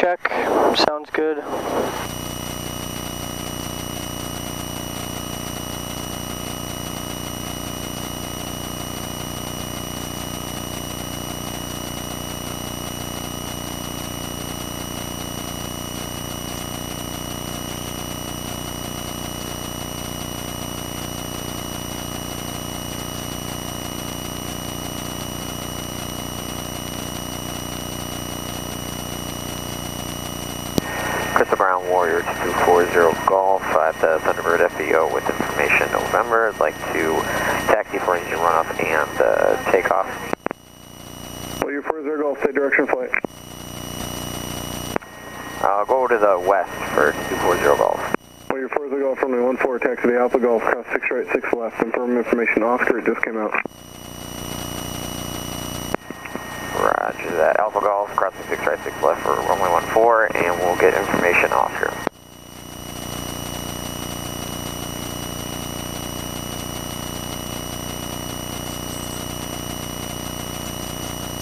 check. Sounds good. Crystal Brown Warrior 240 Golf at the Thunderbird FBO with information November. I'd like to taxi for engine runoff and take off. Warrior 40 Golf, stay direction flight. I'll go to the west for 240 Golf. Warrior 40 Golf, runway 14, taxi to Alpha Golf, cross 6 right, 6 left. Confirm information Oscar, it just came out. Roger that. Alpha Golf, crossing 6 right, 6 left for runway 14, and we'll get information Oscar.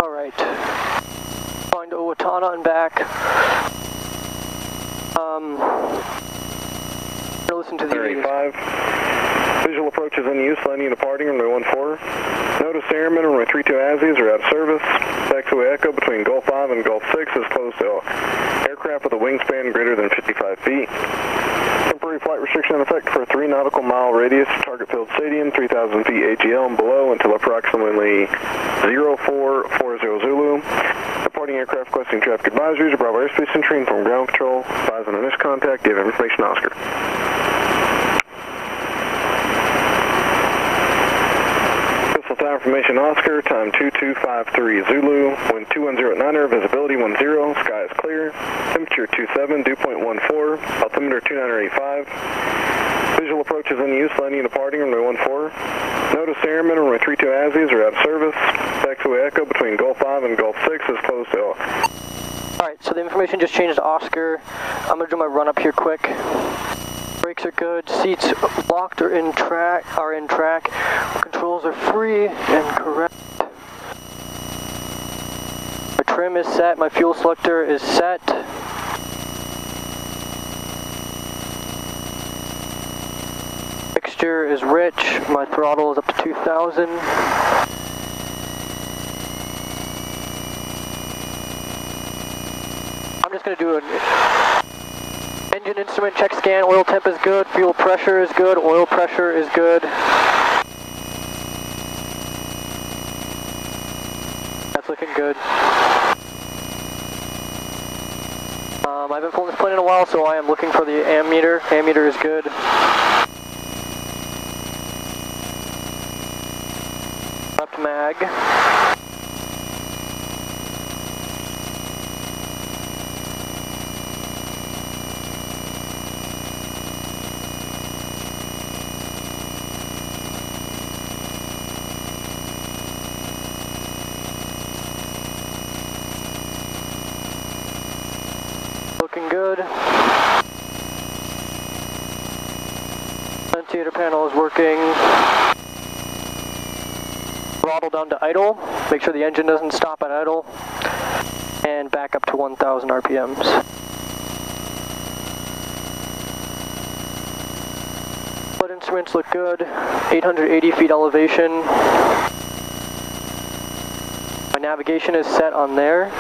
Alright. Going to Owatonna and back. Listen to the 35. Visual approach is in use, landing and departing, runway 14. Notice airmen, runway 32 Azzies are out of service. Taxiway Echo between Gulf 5 and Gulf 6 is closed to all aircraft with a wingspan greater than 55 feet. Temporary flight restriction in effect for a 3 nautical mile radius to Target Field Stadium, 3,000 feet AGL and below until approximately 0440 Zulu. Departing aircraft requesting traffic advisories, Bravo airspace entry from ground control. Advise on initial contact, give information Oscar. Time information Oscar, time 2253 Zulu, wind 210 at 9er, visibility 10, sky is clear, temperature 27, dew point 14, altimeter 2985. Visual approach is in use, landing and departing, runway 14. Notice airmen, runway 32 Azzies are out of service. Taxiway Echo between Gulf 5 and Gulf 6 is closed to all. Alright, so the information just changed to Oscar. I'm going to do my run up here quick. Brakes are good, seats locked or in track, controls are free and correct. My trim is set, my fuel selector is set. Mixture is rich, my throttle is up to 2,000. I'm just going to do an engine instrument check scan. Oil temp is good, fuel pressure is good, oil pressure is good. That's looking good. I haven't flown this plane in a while, so I am looking for the ammeter. Ammeter is good. Left mag. Looking good. Ventilator panel is working. Throttle down to idle. Make sure the engine doesn't stop at idle. And back up to 1,000 RPMs. Flight instruments look good. 880 feet elevation. My navigation is set on there.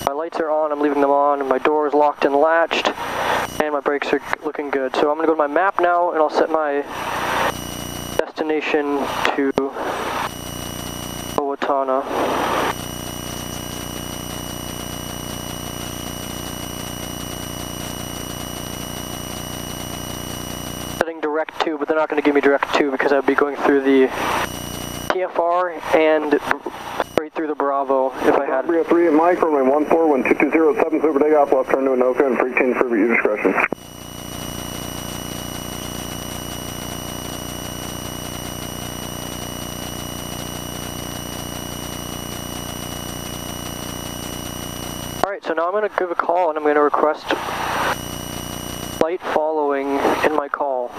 My lights are on, I'm leaving them on, my door is locked and latched, and my brakes are looking good. So I'm going to go to my map now, and I'll set my destination to Owatonna. Setting direct to, but they're not going to give me direct to because I'd be going through the TFR and straight through the Bravo if I had. 303 at Mike, runway 14, 1207, super takeoff, left turn to Anoka, and free change for your discretion. Alright, so now I'm going to give a call and I'm going to request flight following in my call.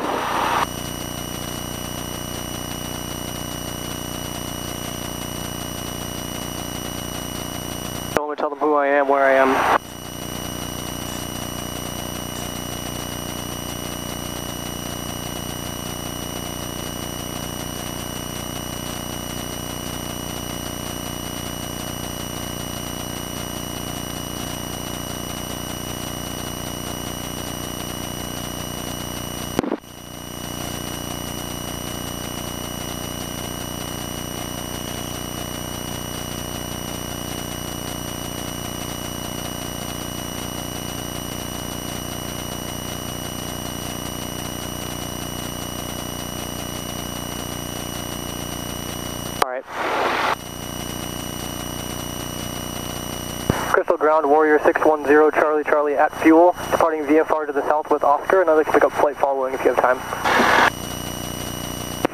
ground, Warrior 610, Charlie Charlie at fuel, departing VFR to the south with Oscar, and I'd like to pick up flight following if you have time.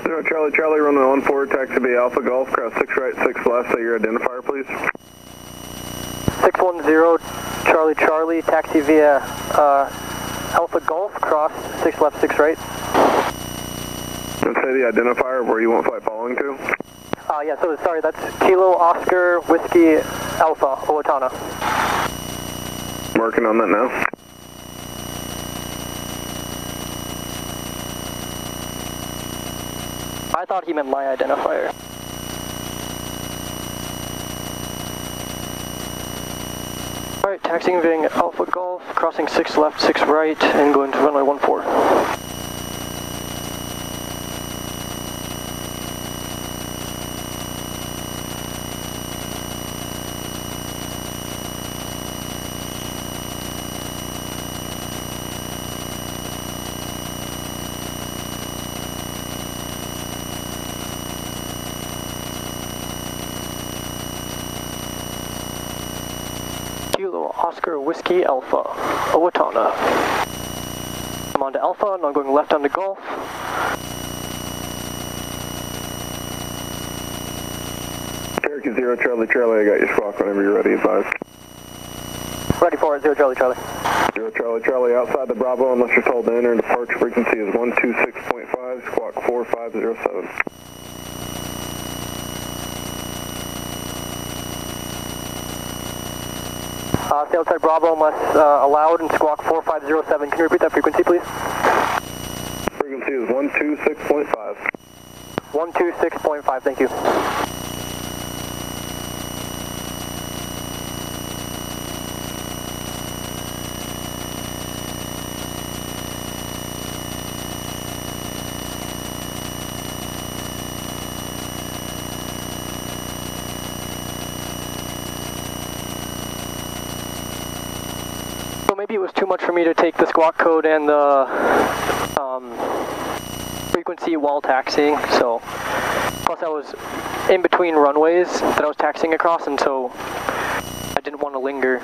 0 Charlie Charlie, runway 14, taxi via Alpha Golf, cross 6 right, 6 left, say your identifier please. 610, Charlie Charlie, taxi via Alpha Golf, cross 6 left, 6 right. And say the identifier of where you want flight following to. Yeah, so sorry, that's Kilo Oscar Whiskey Alpha, Owatonna. Working on that now. I thought he meant my identifier. Alright, taxiing via Alpha Golf, crossing 6 left, 6 right, and going to runway 14. Kilo Oscar Whiskey Alpha, Owatonna. I'm on to Alpha, and I'm going left onto Golf. Cherokee 0 Charlie Charlie, I got your squawk whenever you're ready, advise. Ready for it, 0 Charlie Charlie. 0 Charlie Charlie, outside the Bravo unless you're told to enter, departure frequency is 126.5, squawk 4507. Stay outside Bravo unless allowed, and squawk 4507. Can you repeat that frequency, please? Frequency is 126.5. 126.5, thank you. Maybe it was too much for me to take the squawk code and the frequency while taxiing, so plus I was in between runways that I was taxiing across, and so I didn't want to linger.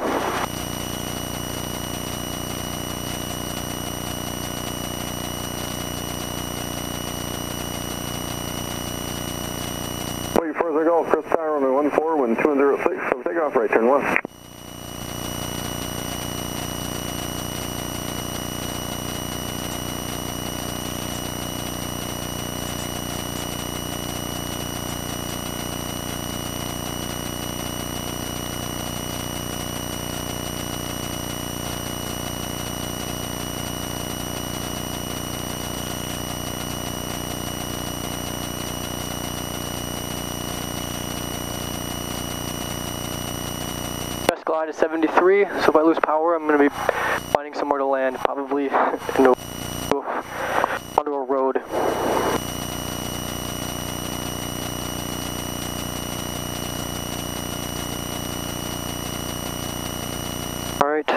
Wait for the Golf, Chris Tower, runway 14, wind 206, so take off right, turn left. Glide is 73, so if I lose power, I'm going to be finding somewhere to land, probably onto a road. Alright.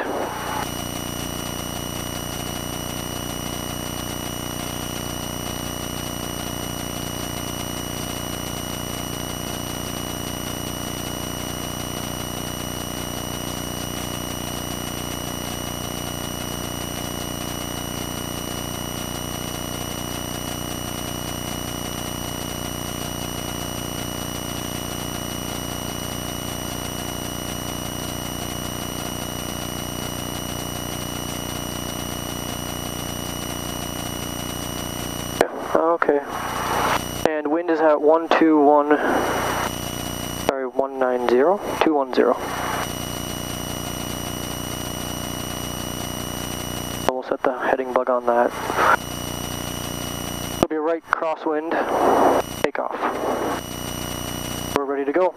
Okay. And wind is at 190, 210. We'll set the heading bug on that. It'll be right crosswind, take off. We're ready to go.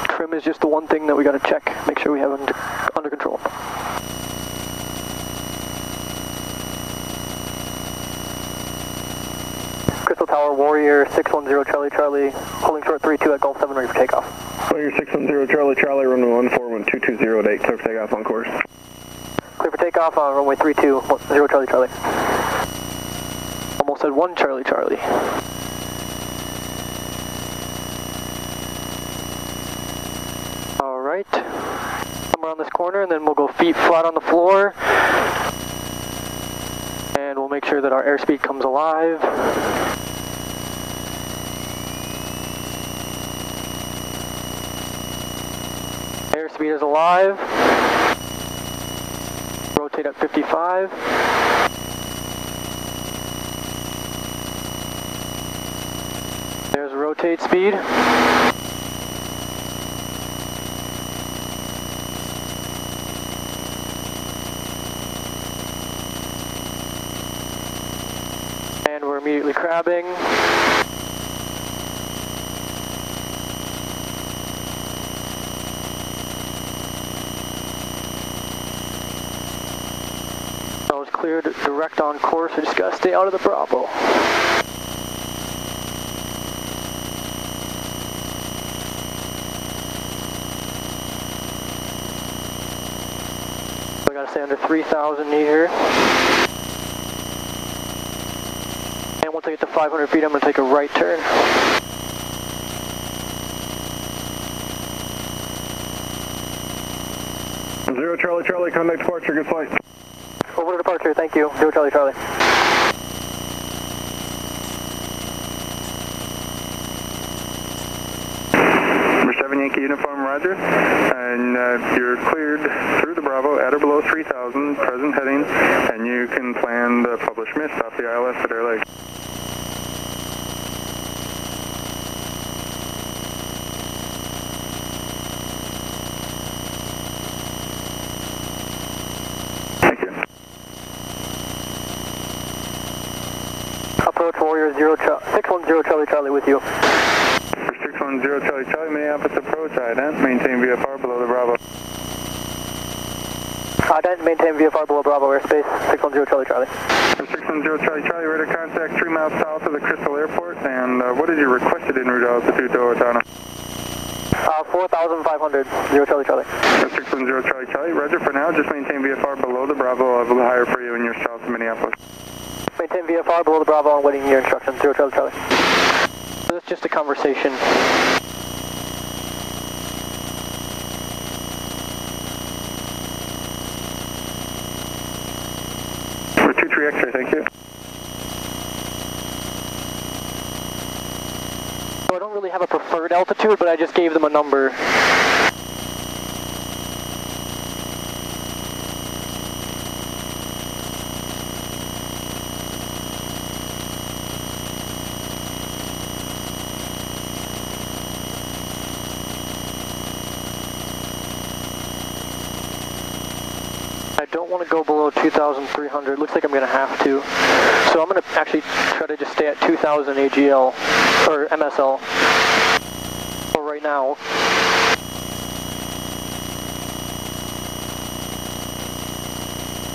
Trim is just the one thing that we gotta check, make sure we have it under control. Crystal Tower, Warrior 610 Charlie Charlie, holding short 32 at Golf 7, ready for takeoff. Warrior 610 Charlie Charlie, runway 14, wind 220 at 8, clear for takeoff on course. Clear for takeoff on runway 32, 0 Charlie Charlie. Almost said 1 Charlie Charlie. Alright, somewhere on the this corner, and then we'll go feet flat on the floor. And we'll make sure that our airspeed comes alive. Airspeed is alive. Rotate at 55. There's rotate speed. And we're immediately crabbing. I was cleared direct on course. I just gotta stay out of the Bravo. I gotta stay under 3,000 here. And once I get to 500 feet, I'm gonna take a right turn. Zero Charlie Charlie, contact departure, good flight. Over to departure, thank you. 0 Charlie Charlie. Number 7 Yankee Uniform, roger. And you're cleared through the Bravo at or below 3,000, present heading, and you can plan the published mist off the ILS at Air Lake. Approach Warrior 610 Charlie Charlie with you. 610 Charlie Charlie, Minneapolis approach, ident, maintain VFR below the Bravo. Ident, maintain VFR below Bravo airspace, 610 Charlie Charlie. 610 Charlie Charlie, radar contact 3 miles south of the Crystal Airport, and what is your requested en route altitude to Owatonna? 4,500, 0 Charlie Charlie. 610 Charlie Charlie, roger for now, just maintain VFR below the Bravo, level higher for you and you're south of Minneapolis. Maintain VFR below the Bravo and waiting your instructions, 0 Charlie Charlie. So it's just a conversation. For 23 X-ray, thank you. So I don't really have a preferred altitude, but I just gave them a number. I don't want to go below 2,300. Looks like I'm going to have to. So I'm going to actually try to just stay at 2,000 AGL, or MSL, for right now.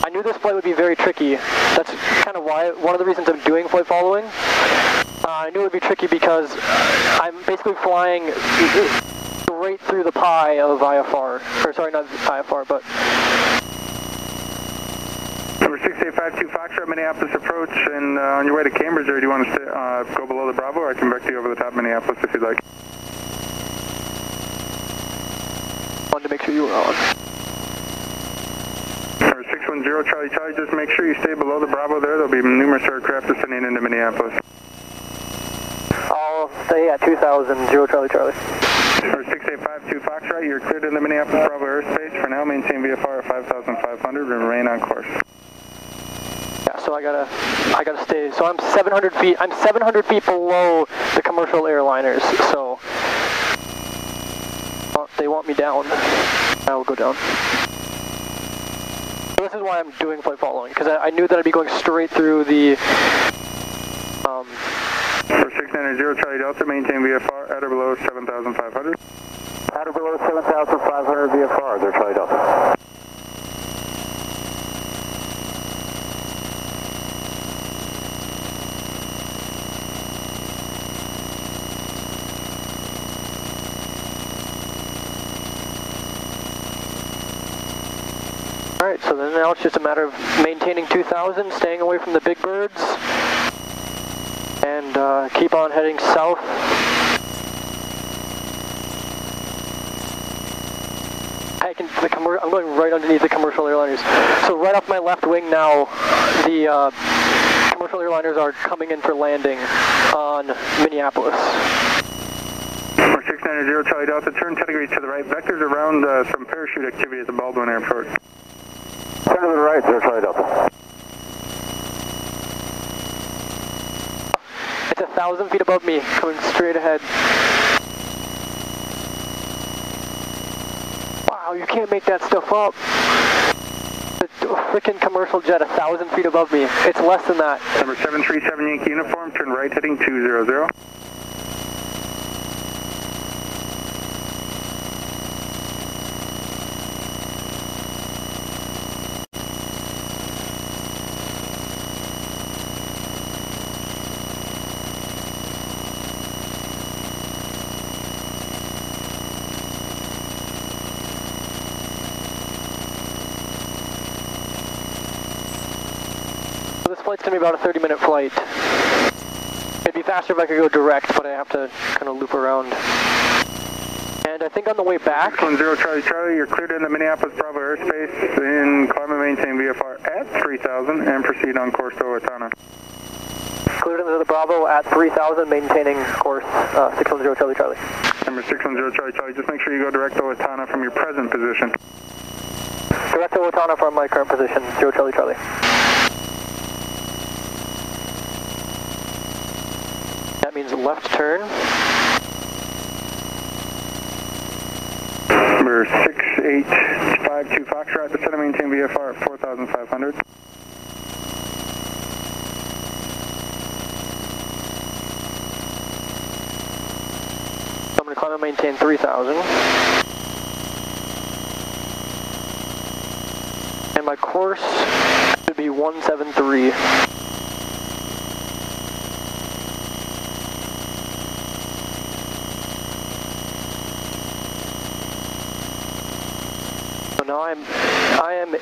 I knew this flight would be very tricky. That's kind of why, one of the reasons I'm doing flight following. I knew it would be tricky because I'm basically flying straight through the pie of IFR. Or sorry, not IFR, but... Number 6852 Foxtrot, Minneapolis approach, and on your way to Cambridge, or do you want to stay, go below the Bravo, or I can vector you over the top of Minneapolis if you'd like? Wanted to make sure you were on. Number 610 Charlie Charlie, just make sure you stay below the Bravo there. There'll be numerous aircraft descending into Minneapolis. I'll stay at 2,000, 0 Charlie Charlie. Number 6852 Foxtrot, you're cleared in the Minneapolis Bravo airspace. For now, maintain VFR at 5,500 and remain on course. Yeah, so I gotta stay. So I'm 700 feet. I'm 700 feet below the commercial airliners. So they want me down. I will go down. So this is why I'm doing flight following, because I knew that I'd be going straight through the. For 690 Charlie Delta, maintain VFR at or below 7,500. At or below 7,500 VFR, there Charlie Delta. Alright, so then now it's just a matter of maintaining 2,000, staying away from the big birds, and keep on heading south. I'm going right underneath the commercial airliners. So right off my left wing now, the commercial airliners are coming in for landing on Minneapolis. 690 Charlie Delta, turn 10 degrees to the right. Vectors around some parachute activity at the Baldwin Airport. Turn to the right, 0 Charlie Delta. It's 1,000 feet above me, coming straight ahead. Wow, you can't make that stuff up. The freaking commercial jet 1,000 feet above me. It's less than that. Number 737 Yankee uniform, turn right heading 200. This flight's going to be about a 30-minute flight. It'd be faster if I could go direct, but I have to kind of loop around. And I think on the way back... 610 Charlie Charlie, you're cleared in the Minneapolis Bravo airspace in climb and maintain VFR at 3,000 and proceed on course to Owatonna. Cleared into the Bravo at 3,000, maintaining course 610 Charlie Charlie. Number 610 Charlie Charlie, just make sure you go direct to Owatonna from your present position. Direct to Owatonna from my current position, 0 Charlie Charlie. That means left turn. Number 6852 Foxtrot, descend and maintain VFR at 4,500. I'm going to climb and maintain 3,000. And my course should be 173. Now I am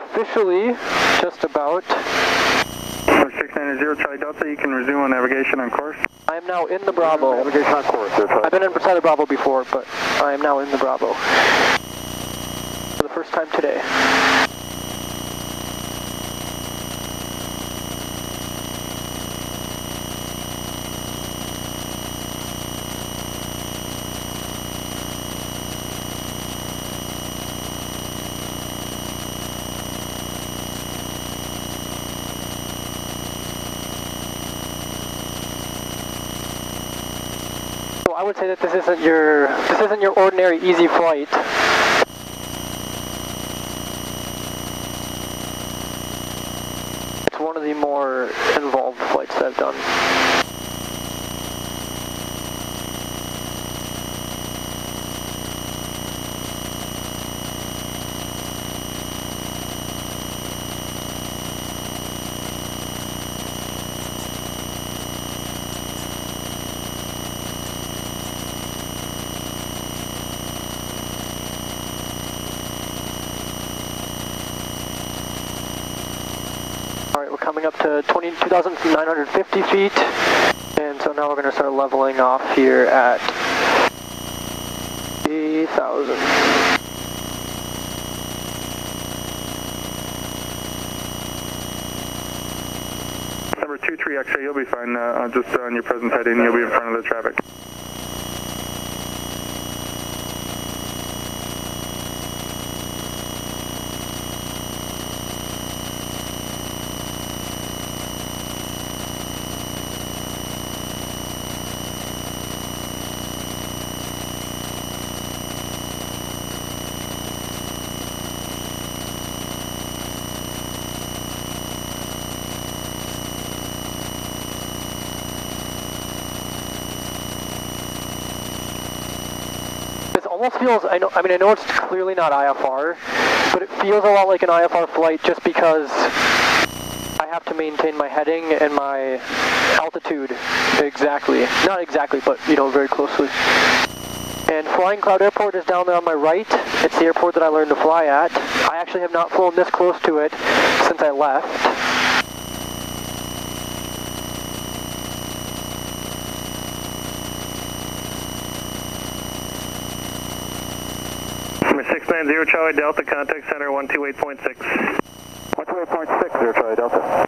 officially just about. 690 Charlie Delta, you can resume on navigation on course. I am now in the Bravo. Navigation on course, 0 Charlie. I've been inside the Bravo before, but I am now in the Bravo for the first time today. I would say that this isn't your ordinary easy flight. It's one of the more involved flights that I've done. Alright, we're coming up to 22,950 feet, and so now we're going to start leveling off here at 8,000. Number 23XA, you'll be fine. Just on your present heading, you'll be in front of the traffic. Almost feels, I know it's clearly not IFR, but it feels a lot like an IFR flight just because I have to maintain my heading and my altitude exactly. Not exactly, but very closely. And Flying Cloud Airport is down there on my right. It's the airport that I learned to fly at. I actually have not flown this close to it since I left. 690 Charlie Delta, contact center 128.6. 128.6, 0 Charlie Delta.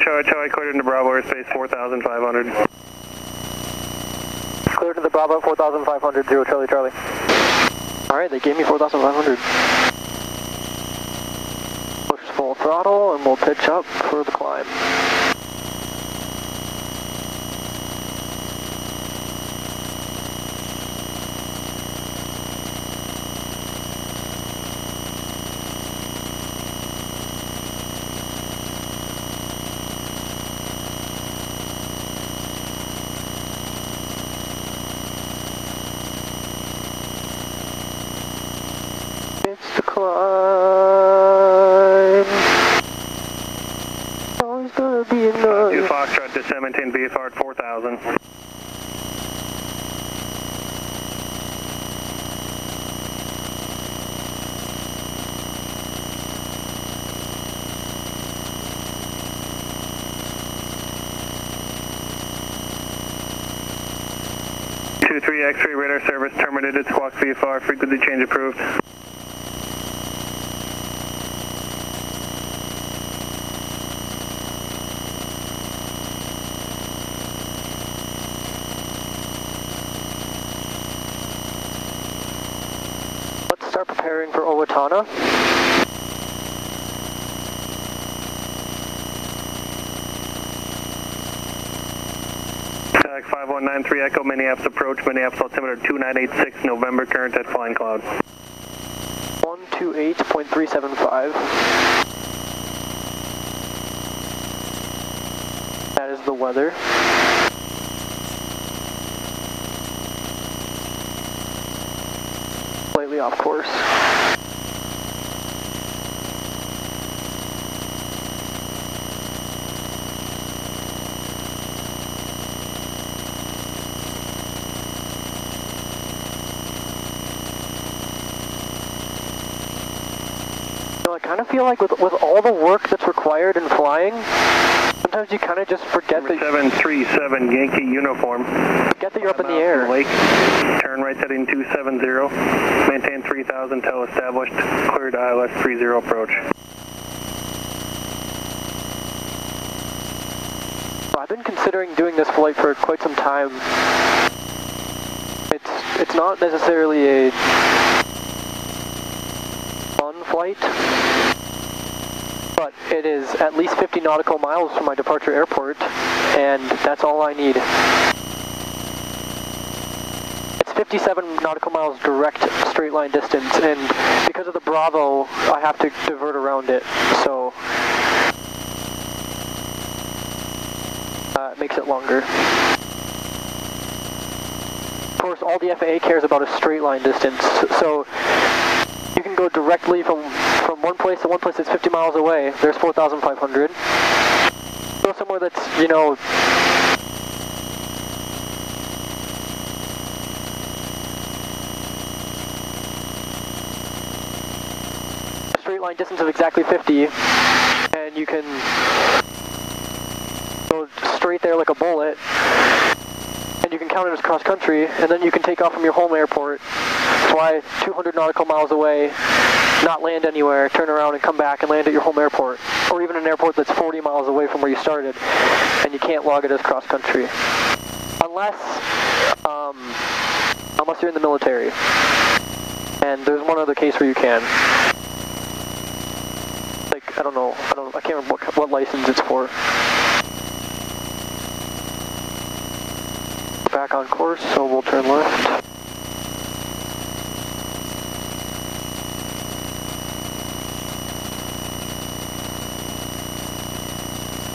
Charlie, cleared into Bravo airspace 4,500. Cleared to the Bravo 4,500, 0 Charlie Charlie. Alright, they gave me 4,500. Push full throttle and we'll pitch up for the climb. It's the climb. Always gonna be enough. 2 Foxtrot, descend, maintain VFR at 4,000. Two-3 X-ray radar service terminated. Squawk VFR, frequency change approved. Let's start preparing for Owatonna. Tag 5193 Echo, Minneapolis approach, Minneapolis altimeter 2986, November, current at Flying Cloud. 128.375. That is the weather. Slightly off course. I kind of feel like with all the work that's required in flying, sometimes you kind of just forget that 737 Yankee uniform. Forget that you're up in the air. Lake. Turn right heading 270. Maintain 3,000 till established. Cleared ILS 30 approach. I've been considering doing this flight for quite some time. It's not necessarily a fun flight, but it is at least 50 nautical miles from my departure airport, and that's all I need. It's 57 nautical miles direct straight line distance, and because of the Bravo, I have to divert around it, so it makes it longer. Of course, all the FAA cares about is straight line distance, so you can go directly from one place to one place that's 50 miles away. There's 4,500. Go somewhere that's, you know, a straight line distance of exactly 50, and you can go straight there like a bullet, and you can count it as cross country, and then you can take off from your home airport, fly 200 nautical miles away, not land anywhere, turn around and come back and land at your home airport, or even an airport that's 40 miles away from where you started, and you can't log it as cross country. Unless you're in the military. And there's one other case where you can. Like, I can't remember what license it's for. Back on course, so we'll turn left.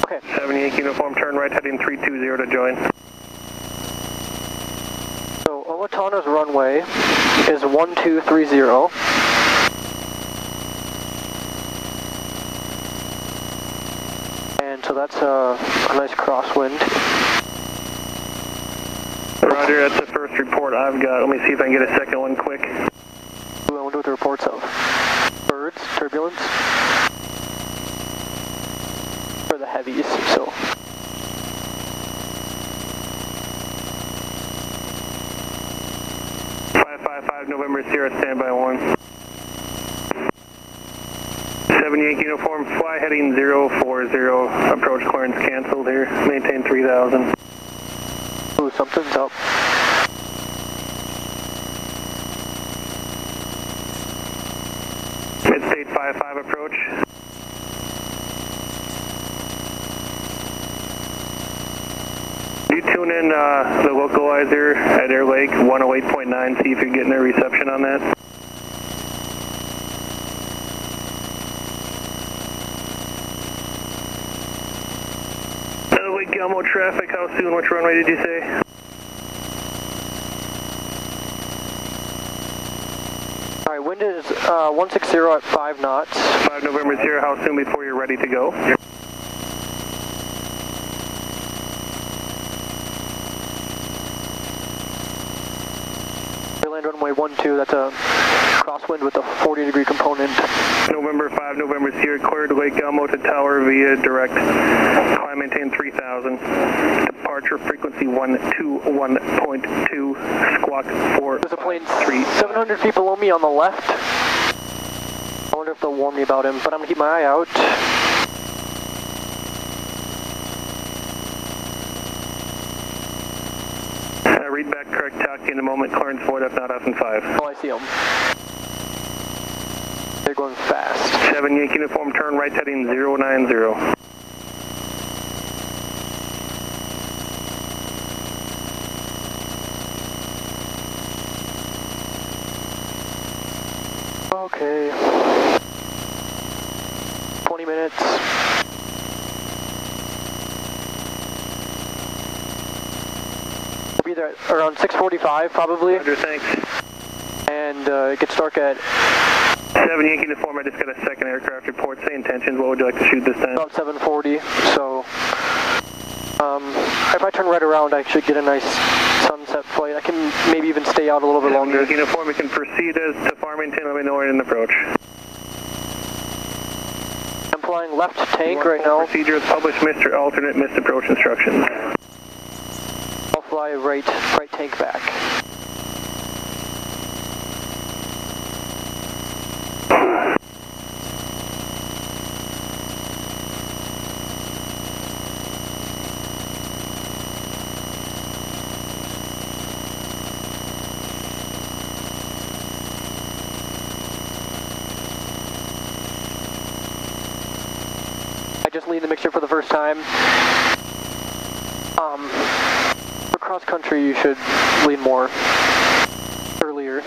Okay. 78 uniform, turn right heading 320 to join. So Owatonna's runway is 1230. And so that's a nice crosswind. Roger, that's the first report I've got. Let me see if I can get a second one quick. I wonder what the reports of. Birds, turbulence. For the heavies, so. 55 November Sierra, standby 1. 7 Yankee uniform, fly heading 040, approach clearance canceled here, maintain 3000. Ooh, something's up. Midstate 55 approach. You tune in the localizer at Air Lake 108.9, see if you're getting a reception on that. Lake Elmo traffic, how soon, which runway did you say? Alright, wind is 160 at 5 knots. 5 November Sierra, how soon before you're ready to go? Land runway 12, that's a crosswind with a 40-degree component. November 5 November Sierra, cleared Lake Elmo to tower via direct. Climb maintain 3000. Departure frequency 121.2, squawk 4. There's a plane 700 feet below me on the left. I wonder if they'll warn me about him, but I'm gonna keep my eye out. Read back correct taxi in a moment, clearance void if not us in 5. Oh, I see them. They're going fast. 7 Yankee uniform, turn right heading 090. Okay. 20 minutes. We'll be there at around 6:45 probably. Roger, thanks. And it gets dark at 7 Yankee uniform, I just got a second aircraft report. Say intentions, what would you like to shoot this time? about 7:40. So if I turn right around, I should get a nice sunset flight. I can maybe even stay out a little bit longer. Yankee uniform, we can proceed as to Farmington. Let me know when in approach. I'm flying left tank right now. Procedure is published, Mr. Alternate, missed approach instructions. I'll fly right tank back. I just lead the mixture for the first time. For cross country, you should lean more earlier.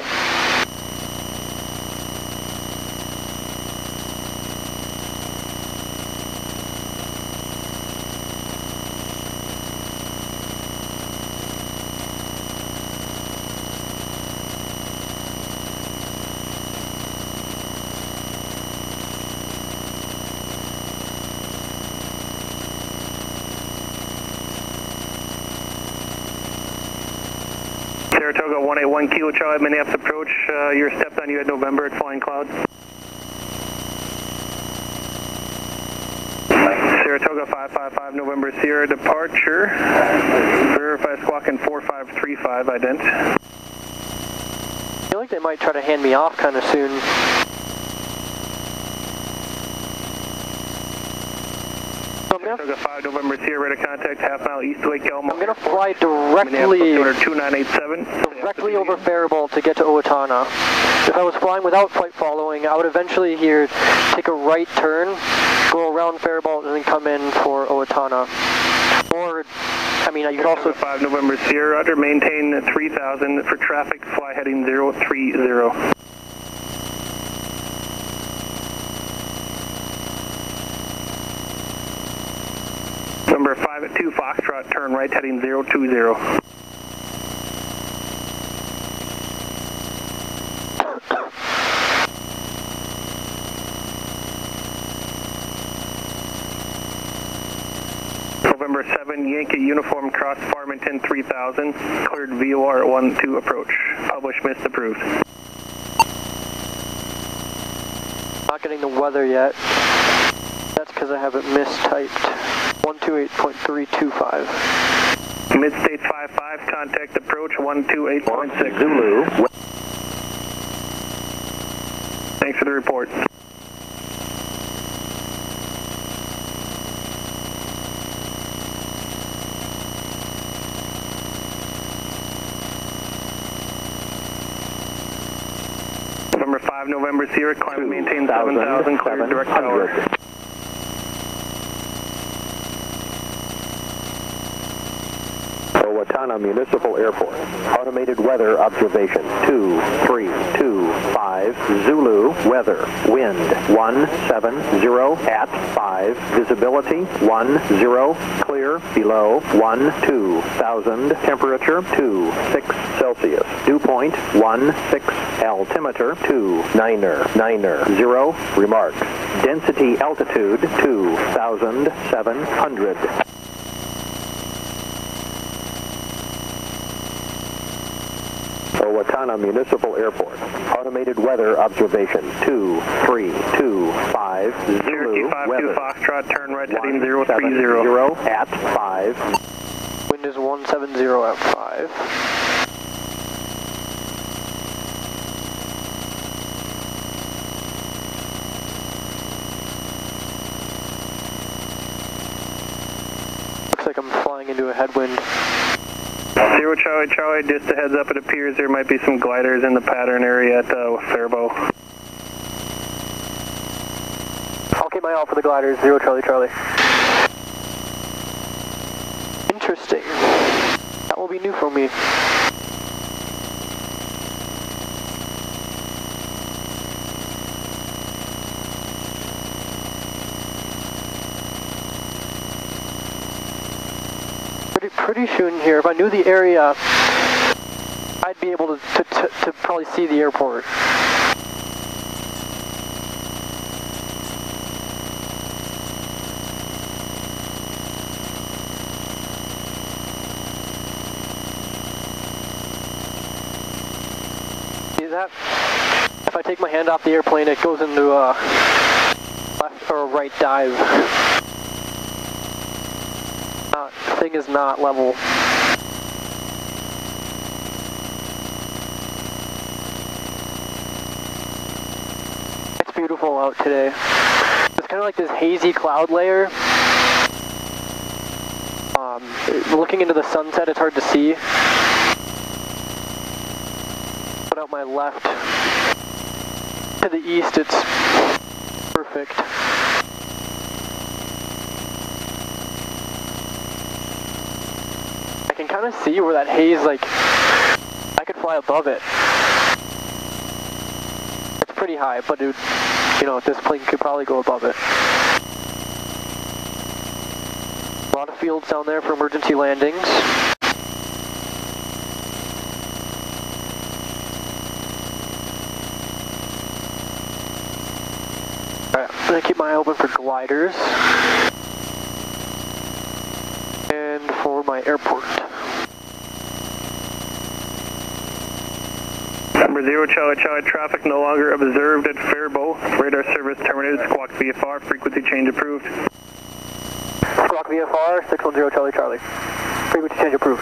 Saratoga 181 Kilo Charlie, Minneapolis approach. You're stepped on, you had November at Flying Cloud. Saratoga 555 November Sierra departure. Verify squawking 4535 ident. I feel like they might try to hand me off kind of soon. So I'm Saratoga 5 November Sierra, ready to contact half mile east Lake Elmo. gonna fly directly 2987. Directly over Faribault to get to Owatonna. If I was flying without flight following, I would eventually here take a right turn, go around Faribault, and then come in for Owatonna. Or, I mean, you could also... 5 November Sierra, Roger, maintain 3000 for traffic, fly heading 030. Number 52 Foxtrot, turn right heading 020. November 7 Yankee uniform cross Farmington 3000, cleared VOR 12 approach. Published, missed, approved. Not getting the weather yet. That's because I have it mistyped. 128.325. Midstate 55, contact approach 128.6. Zulu. Thanks for the report. November 5, November Sierra, climb and maintain 7,000, clear direct tower. Owatonna Municipal Airport. Automated weather observation 2325 Zulu weather. Wind 170 at 5. Visibility 10. Clear below 12,000. Temperature 26 Celsius. Dew point 16. Altimeter 2990. Remarks. Density altitude 2,700. Owatonna Municipal Airport. Automated weather observation 2325 Zulu weather. Foxtrot, turn right heading 030 at 5. Wind is 170 at 5. Looks like I'm flying into a headwind. 0 Charlie Charlie, just a heads up, it appears there might be some gliders in the pattern area at Faribault. I'll keep my eye out for the gliders, 0 Charlie Charlie. Interesting. That will be new for me. Pretty soon here, if I knew the area, I'd be able to probably see the airport. See that? If I take my hand off the airplane, it goes into a left or a right dive. Thing is not level. It's beautiful out today. It's kind of like this hazy cloud layer. Looking into the sunset, it's hard to see. But out my left to the east, it's perfect. I can kind of see where that haze, like, I could fly above it. It's pretty high, but it, you know, this plane could probably go above it. A lot of fields down there for emergency landings. Alright, I'm going to keep my eye open for gliders. And for my airport. Number 0 Charlie Charlie, traffic no longer observed at Faribault. Radar service terminated, squawk VFR, frequency change approved. Squawk VFR, 610 Charlie Charlie. Frequency change approved.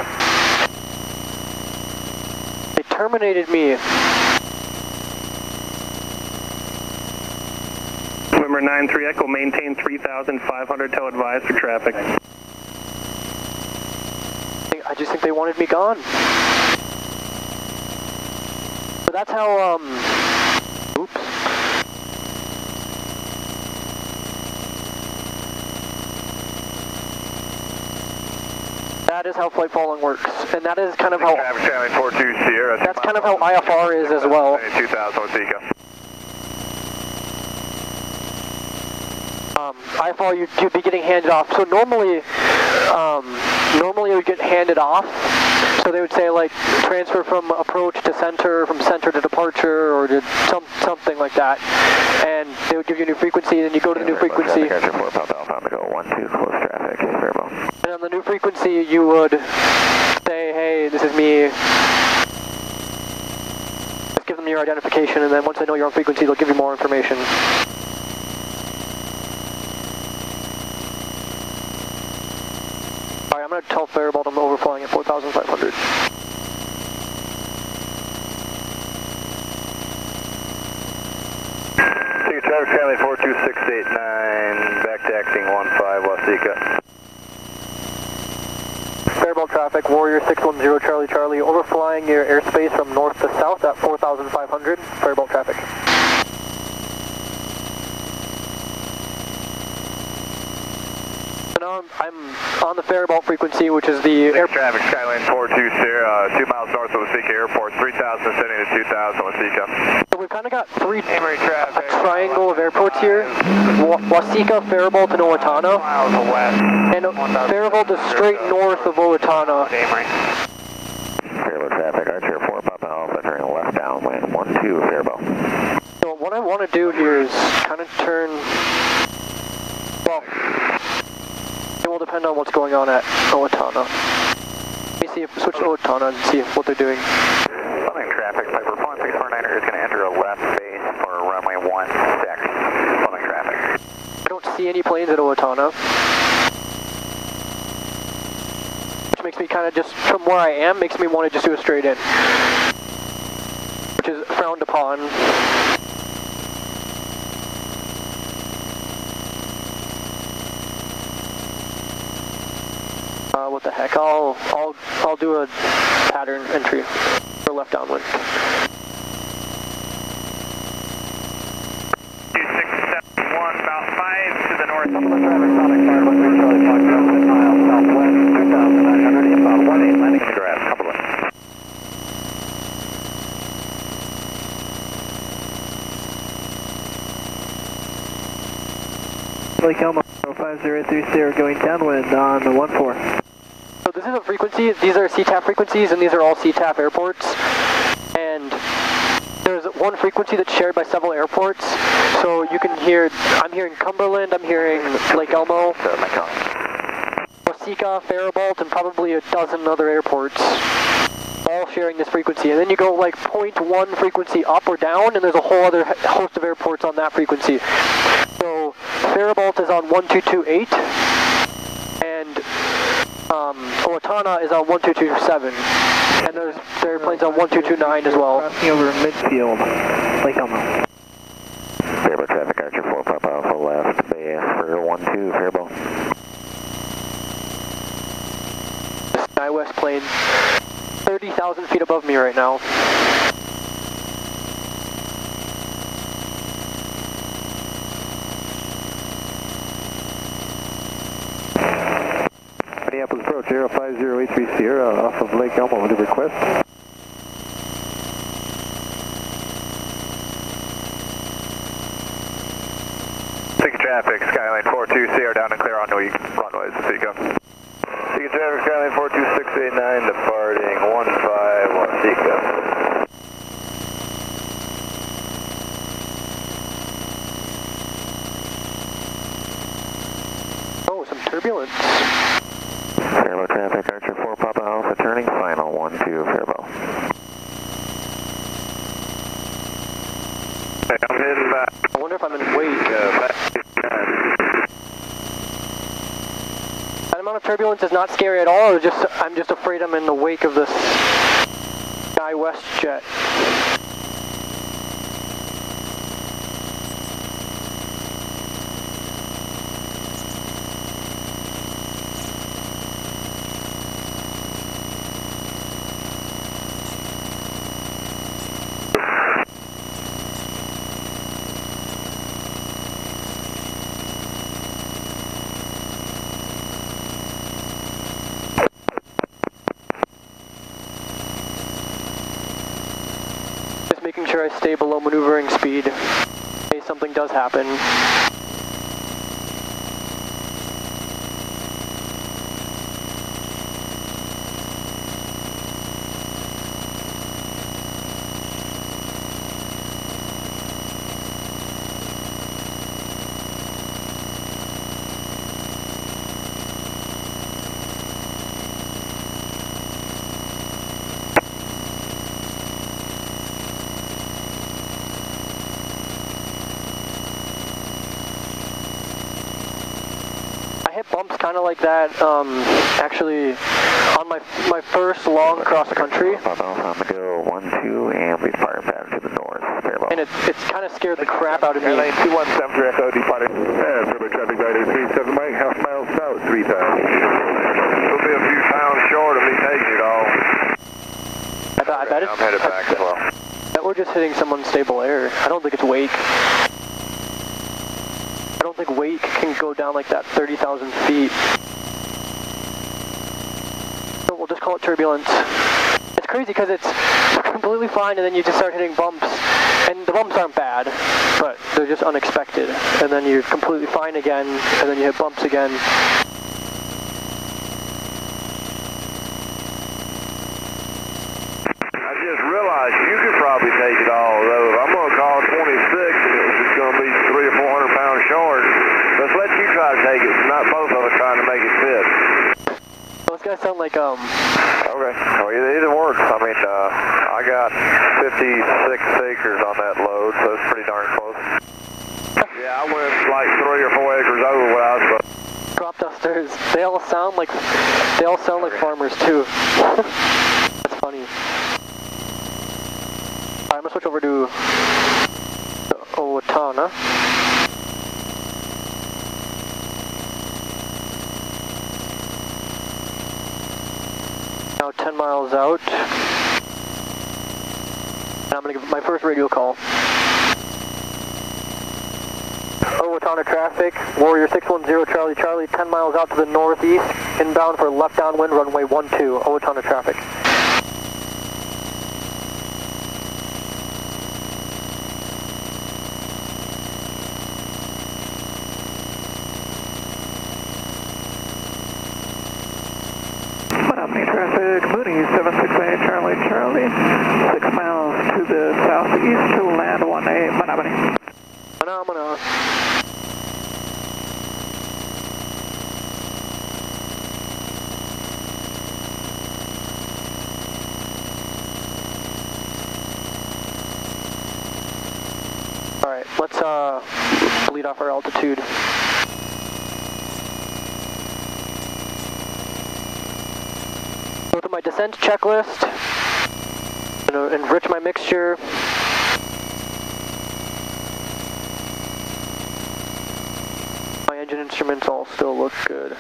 They terminated me. November 9-3 Echo, maintain 3,500, tell advised for traffic. I just think they wanted me gone. But that's how, oops. That is how flight following works, and that is kind of how, that's kind of how IFR is as well. 2000 IFR, you'd be getting handed off. So normally it would get handed off. So they would say, like, transfer from approach to center, from center to departure, or to something like that. And they would give you a new frequency, and you go to the new frequency. And on the new frequency, you would say, hey, this is me. Just give them your identification, and then once they know you're on frequency, they'll give you more information. Alright, I'm going to tell Faribault I'm overflying at 4,500. Traffic Skyline 42689, back taxiing 15 Waseca. Faribault traffic, Warrior 610 Charlie Charlie, overflying your airspace from north to south at 4,500, Faribault traffic. So now I'm on the Faribault frequency, which is the Traffic Skyline 420, 2 miles north of Waseca Airport, 3,000 ascending to 2,000 Waseca. So we've kind of got a triangle of airports here, Waseca, Faribault, and Owatonna. And Faribault is straight north of Owatonna. Faribault traffic, Archer 4 Papa Alpha, turning left downwind, 12 Faribault. So what I want to do here is kind of turn, well, it will depend on what's going on at Owatonna. Let me see if switch to Owatonna and see what they're doing. Southern traffic, Piper 1649er is going to enter a left base for runway 16. Southern traffic. I don't see any planes at Owatonna. Which makes me kind of just, from where I am, makes me want to just do a straight in. Which is frowned upon. What the heck? I'll do a pattern entry for left downwind. 2671, about 5 to the north. Traffic Sonic Fire 13 Charlie Fox, 10 miles southwest, 2,900, about 18 landing in the grass, Cumberland. Lake Elmo 5030 going downwind on the 14. So this is a frequency, these are CTAF frequencies, and these are all CTAF airports. And there's one frequency that's shared by several airports. So you can hear, I'm hearing Cumberland, I'm hearing Lake Elmo, Waseca, Faribault, and probably a dozen other airports, all sharing this frequency. And then you go like 0.1 frequency up or down, and there's a whole other host of airports on that frequency. So Faribault is on 1228, and Owatonna is on 1227, and there's airplanes on 1229 as well. Crossing over midfield, Lake Elmo. Faribault traffic, Archer 4 Papa Alpha left base for 12 Faribault. The SkyWest plane, 30,000 feet above me right now. Minneapolis approach 05083 Sierra off of Lake Elmo with a request. Ticket traffic, Skyline 42 Sierra down and clear on runways, Waseca. Ticket traffic, Skyline 42689 departing 15 Waseca. Oh, some turbulence. Faribault traffic, Archer 4 Papa Alpha, turning final 12 Faribault. I'm heading back. I wonder if I'm in weight. That amount of turbulence is not scary at all, or just I'm just afraid I'm in the wake of this SkyWest jet. Making sure I stay below maneuvering speed in case something does happen. hit bumps kind of like that, actually, on my first long cross country. Go 1-2 and we fire pattern to the north. and it's kind of scared the crap out of me. Airline 217 Echo departing. Further traffic guided 37 Mike, half mile south, 3 times. We'll be a few pounds short of me taking it all. I bet it's... I'm headed back as well. I bet we're just hitting some unstable air. I don't think it's wake. I don't think wake can go down like that 30,000 feet. So we'll just call it turbulence. It's crazy because it's completely fine and then you just start hitting bumps. And the bumps aren't bad, but they're just unexpected. And then you're completely fine again, and then you hit bumps again. I just realized you could probably take it all, though. I'm going to call 26 and it's just going to be 300 or 400 pounds short. Let's let you try to take it, not both of us trying to make it fit. Those guys sound like, Okay, well, either works. I mean, I got 56 acres on that load, so it's pretty darn close. Yeah, I went like 3 or 4 acres over what I was supposed to. crop dusters. They all sound like farmers too. That's funny. Alright, I'm gonna switch over to Owatonna. Now 10 miles out. And I'm going to give my first radio call. Owatonna traffic, Warrior 610 Charlie Charlie, 10 miles out to the northeast, inbound for left downwind, runway 12, Owatonna traffic. Traffic, Mooney 768 Charlie Charlie, 6 miles to the southeast to land 18 Menominee. Phenomena. Alright, let's lead off our altitude. Go to my descent checklist. I'm going to enrich my mixture. My engine instruments all still look good.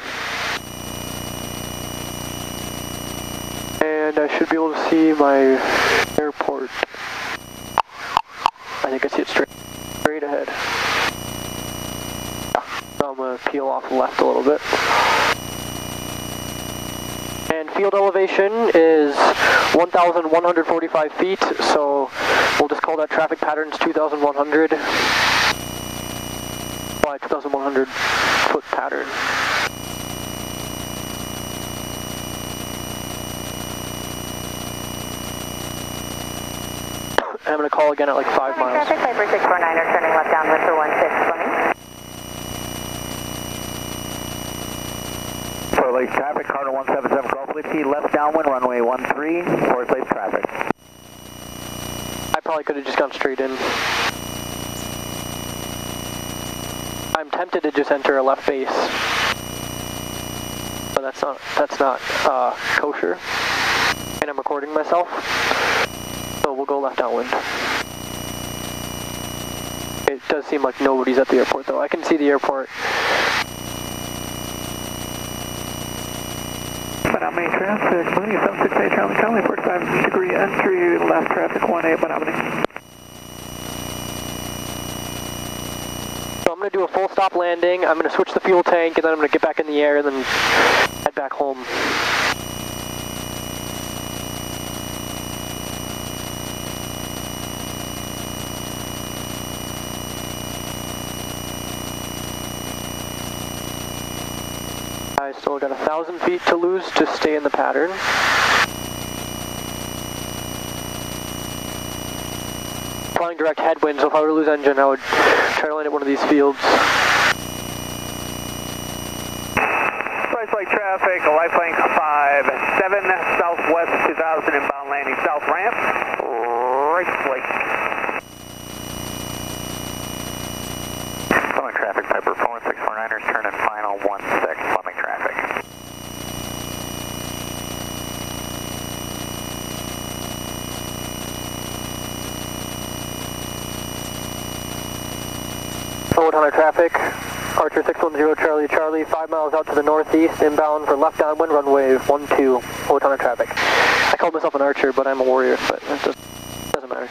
And I should be able to see my airport. I think I see it straight ahead. So I'm going to peel off left a little bit. And field elevation is 1,145 feet, so we'll just call that traffic patterns 2,100 by 2,100 foot pattern. And I'm going to call again at like 5 miles. Traffic, Viper 649 are turning left downwind for 1620. Fort Lake traffic, Cardinal 177 Golf Whiskey, left downwind, runway 13, Fort Lake traffic. I probably could have just gone straight in. I'm tempted to just enter a left base, but that's not kosher. And I'm recording myself, so we'll go left downwind. It does seem like nobody's at the airport though. I can see the airport. Menominee traffic, Mooney 768 Charlie Charlie, 45 degree entry, left traffic 18 Menominee. So I'm going to do a full stop landing, I'm going to switch the fuel tank, and then I'm going to get back in the air and then head back home. I still got 1,000 feet to lose to stay in the pattern. Applying direct headwind, so if I were to lose engine, I would try to land at one of these fields. Price Lake traffic, Lifelink 57, southwest 2000 inbound landing, south ramp, right Lake. Fleming traffic, Piper 4649ers, turn in final 16, Fleming traffic. Owatonna traffic. Archer 610 Charlie Charlie, 5 miles out to the northeast, inbound for left downwind, runway 12, Owatonna traffic. I called myself an Archer, but I'm a Warrior, but it doesn't matter.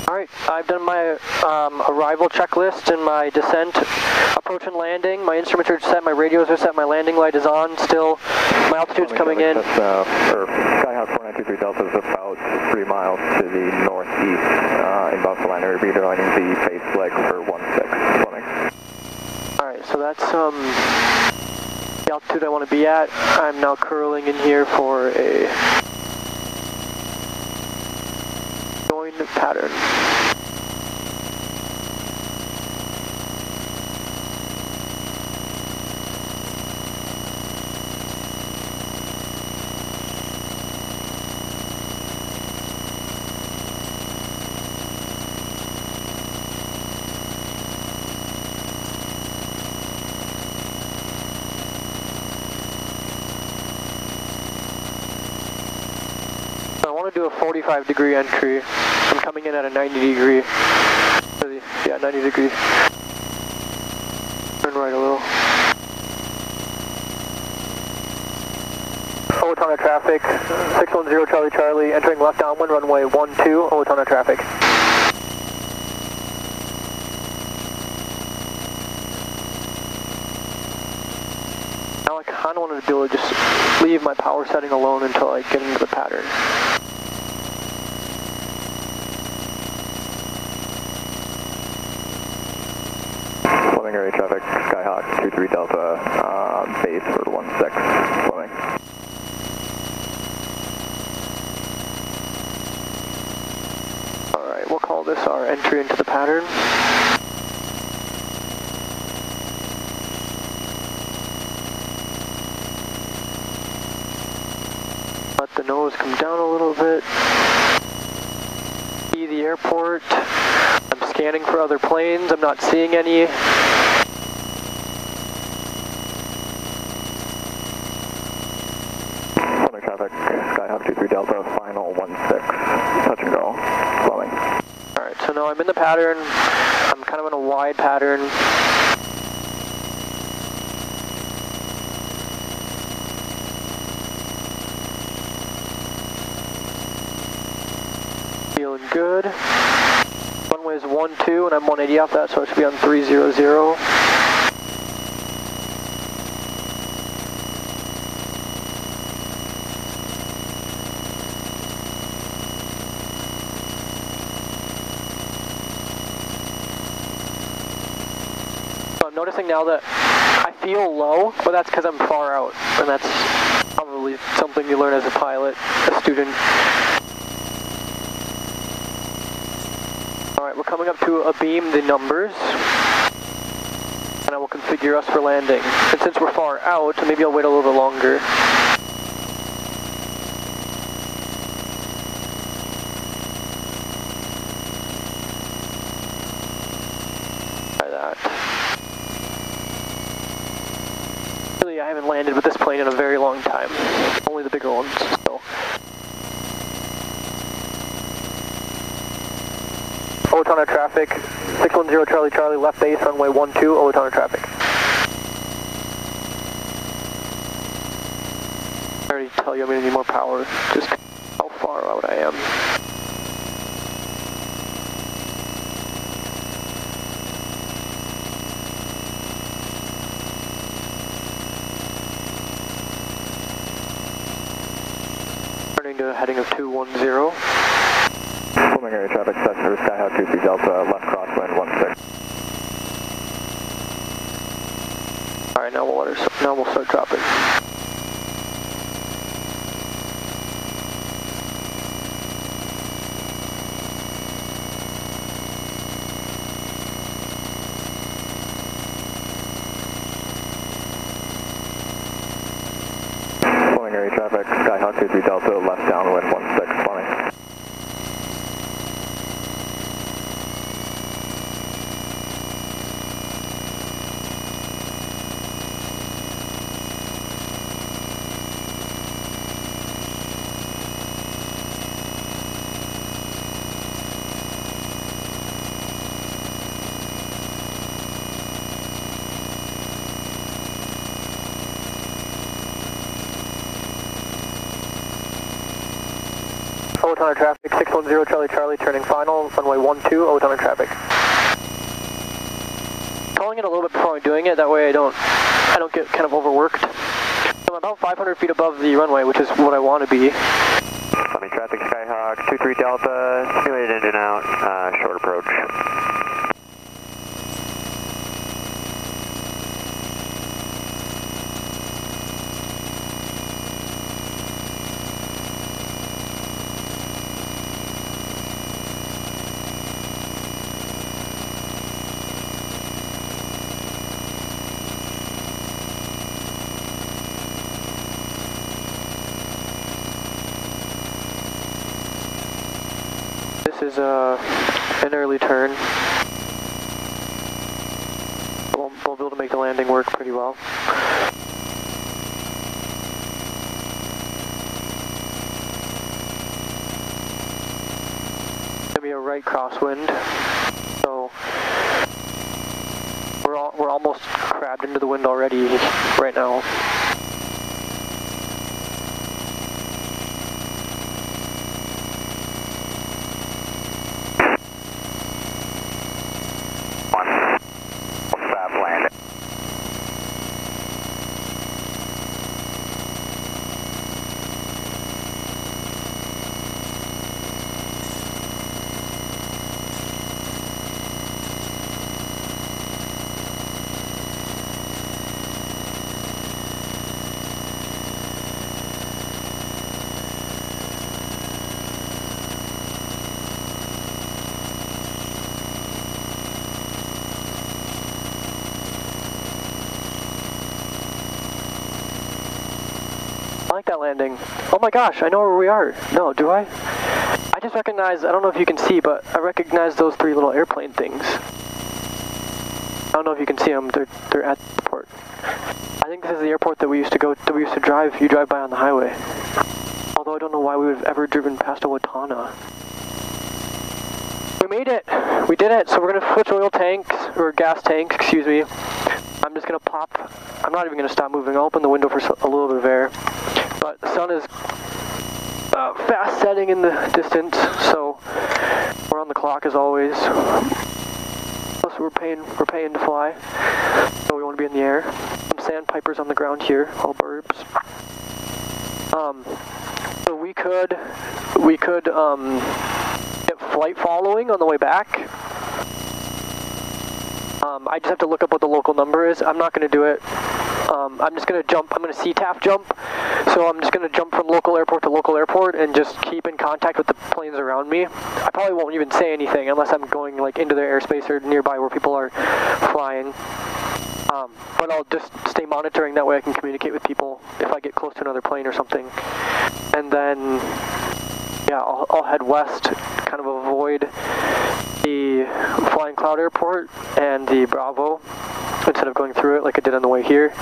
Alright, I've done my arrival checklist and my descent, approach and landing. My instruments are set, my radios are set, my landing light is on still. My altitude's coming in. Skyhawk 4923 Delta is about 3 miles to the northeast, inbound for liner, rejoining the face leg for 16 swimming. Alright, so that's the altitude I want to be at. I'm now curling in here for a join pattern. I want to do a 45-degree entry. I'm coming in at a 90-degree. Yeah, 90 degrees. Turn right a little. Owatonna traffic, 610 Charlie Charlie, entering left downwind, runway 12, Owatonna traffic. Now I kind of wanted to be able to just leave my power setting alone until I get into the pattern. Swimming area traffic, Skyhawk 23 Delta, base for 16 swimming. Alright, we'll call this our entry into the pattern. Let the nose come down a little bit. See the airport. I'm scanning for other planes. I'm not seeing any. Swimming traffic, Skyhawk 23 Delta, final 16, touch and go, flowing. Alright, so now I'm in the pattern. I'm kind of in a wide pattern. Feeling good. Runway is 12 and I'm 180 off that, so it should be on 300. So I'm noticing now that I feel low, but that's because I'm far out, and that's probably something you learn as a pilot, a student. Alright, we're coming up to a beam the numbers, and I will configure us for landing. And since we're far out, maybe I'll wait a little bit longer. Try that. Really, I haven't landed with this plane in a very long time. Only the bigger ones, so. Owatonna traffic, 610 Charlie Charlie, left base, runway 12, Owatonna traffic. I already tell you I'm going to need more power, just how far out I am. Turning to a heading of 210. Swimming area traffic, Cessna, Skyhawk 23 Delta, left crosswind 16. Alright, now we'll start dropping. Swimming area Gray traffic, Skyhawk 23 Delta, left downwind 16, Fleming. Owatonna traffic, 610 Charlie Charlie, turning final, runway 12, Owatonna traffic. Calling it a little bit before I'm doing it, that way I don't get kind of overworked. I'm about 500 feet above the runway, which is what I want to be. Fleming traffic, Skyhawk 23 Delta, simulated in and out, short approach. This is an early turn. We'll be able to make the landing work pretty well. Gonna be a right crosswind, so we're almost crabbed into the wind already right now. I like that landing. Oh my gosh, I know where we are. No, do I? I just recognize, I don't know if you can see, but I recognize those three little airplane things. I don't know if you can see them, they're at the port. I think this is the airport that we used to drive, you drive by on the highway. Although I don't know why we would have ever driven past Owatonna. We made it! We did it! So we're gonna switch oil tanks, or gas tanks, excuse me. I'm just gonna pop, I'm not even gonna stop moving. I'll open the window for a little bit of air. But the sun is fast setting in the distance, so we're on the clock as always. Plus we're paying to fly, so we want to be in the air. Some sandpipers on the ground here, all burbs. So we could get flight following on the way back. I just have to look up what the local number is. I'm not going to do it. I'm just going to jump. I'm going to CTAF jump. So I'm just going to jump from local airport to local airport and just keep in contact with the planes around me. I probably won't even say anything unless I'm going like into their airspace or nearby where people are flying. But I'll just stay monitoring, that way I can communicate with people if I get close to another plane or something. And then, yeah, I'll head west, kind of avoid the Flying Cloud Airport and the Bravo instead of going through it like I did on the way here.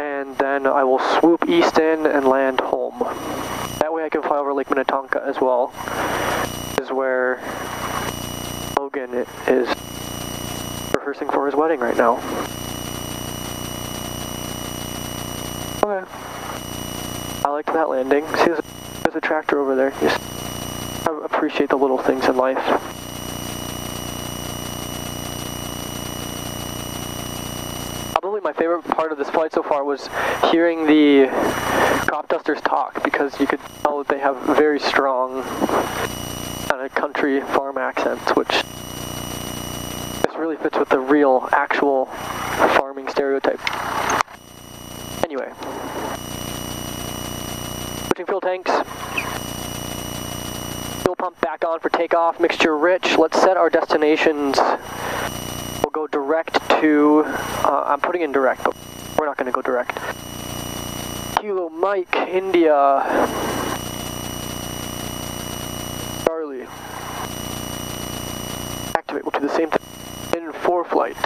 And then I will swoop east in and land home. That way I can fly over Lake Minnetonka as well. This is where Logan is rehearsing for his wedding right now. Okay. I liked that landing. See, there's a tractor over there. Just I appreciate the little things in life. Probably my favorite part of this flight so far was hearing the crop dusters talk, because you could tell that they have very strong kind of country farm accents, which this really fits with the real, actual farming stereotype. Anyway, switching fuel tanks. Fuel pump back on for takeoff, mixture rich. Let's set our destinations. We'll go direct to, I'm putting in direct, but we're not going to go direct. Kilo Mike, India. Charlie. Activate, we'll do the same thing in 4 flight.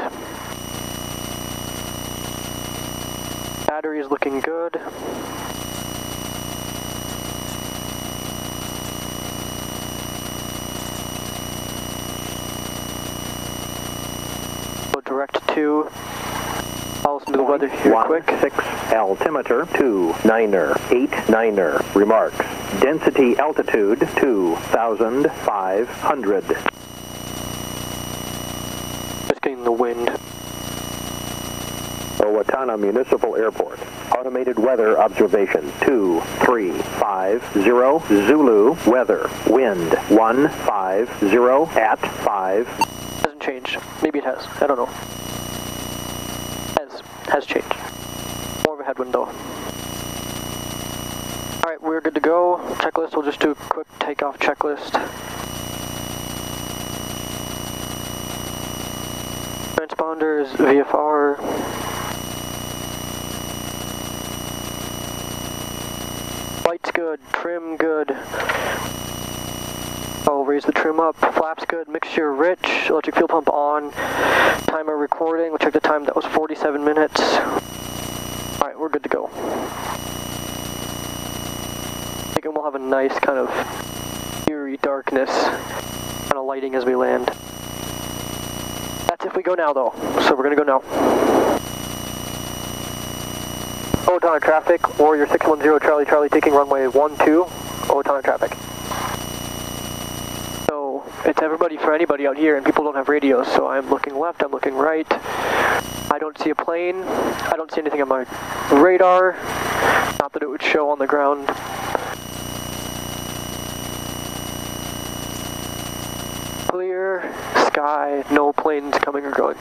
Battery is looking good. Go direct to. I'll listen to the weather here quick. 16 altimeter 29er. Remarks. Density altitude 2,500. Just getting the wind. Owatonna Municipal Airport. Automated weather observation 2350 Zulu weather. Wind 150 at 5. Hasn't changed. Maybe it has. I don't know. Has changed. More of a headwind though. Alright, we're good to go. Checklist, we'll just do a quick takeoff checklist. Transponders, VFR. Light's good, trim good. I'll raise the trim up. Flaps good, mixture rich, electric fuel pump on. Timer recording, we'll check the time, that was 47 minutes. Alright, we're good to go. I think we'll have a nice kind of eerie darkness, kind of lighting as we land. That's if we go now though, so we're gonna go now. Owatonna traffic, Warrior 610 Charlie taking runway 12, Owatonna traffic. So it's everybody for anybody out here, and people don't have radios, so I'm looking left, I'm looking right. I don't see a plane, I don't see anything on my radar, not that it would show on the ground. Clear sky, no planes coming or going.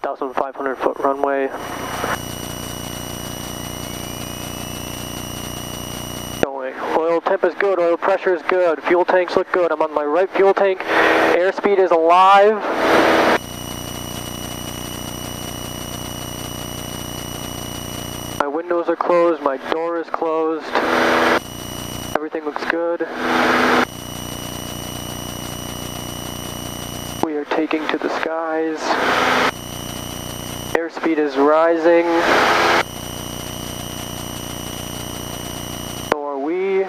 ...5,500-foot runway. Going. Oil temp is good, oil pressure is good, fuel tanks look good. I'm on my right fuel tank, airspeed is alive. My windows are closed, my door is closed. Everything looks good. We are taking to the skies. Airspeed is rising. So are we.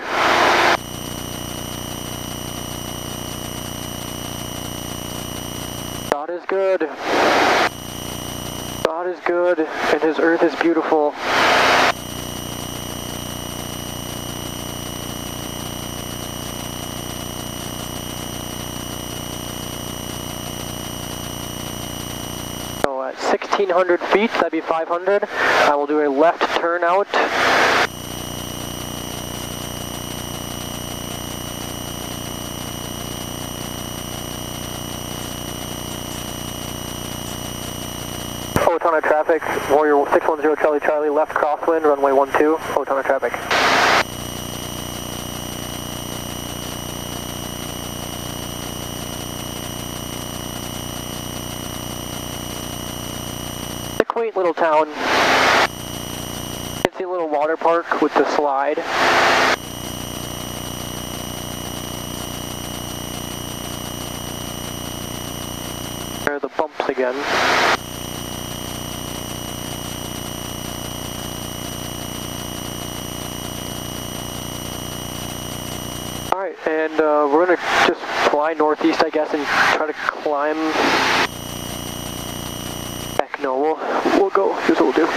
God is good. God is good, and His earth is beautiful. So at 1,600 feet, that'd be 500, I will do a left turn out. Owatonna traffic, Warrior 610 Charlie, left crosswind, runway 12, Owatonna traffic. It's a quaint little town. You can see a little water park with the slide. There are the bumps again. Alright, and we're going to just fly northeast, I guess, and try to climb. Heck no, we'll go. Here's what we'll do.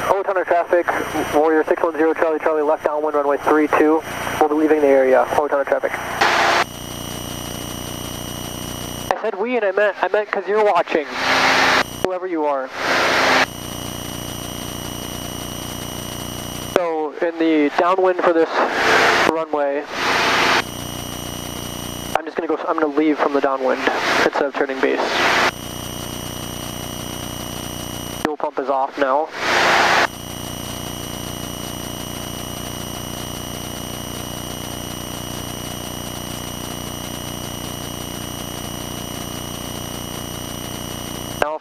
Owatonna traffic, Warrior 610 Charlie, left downwind, runway 32. We'll be leaving the area. Owatonna traffic. I said we, and I meant because you're watching. Whoever you are. So, in the downwind for this runway, I'm gonna leave from the downwind instead of turning base. Fuel pump is off now.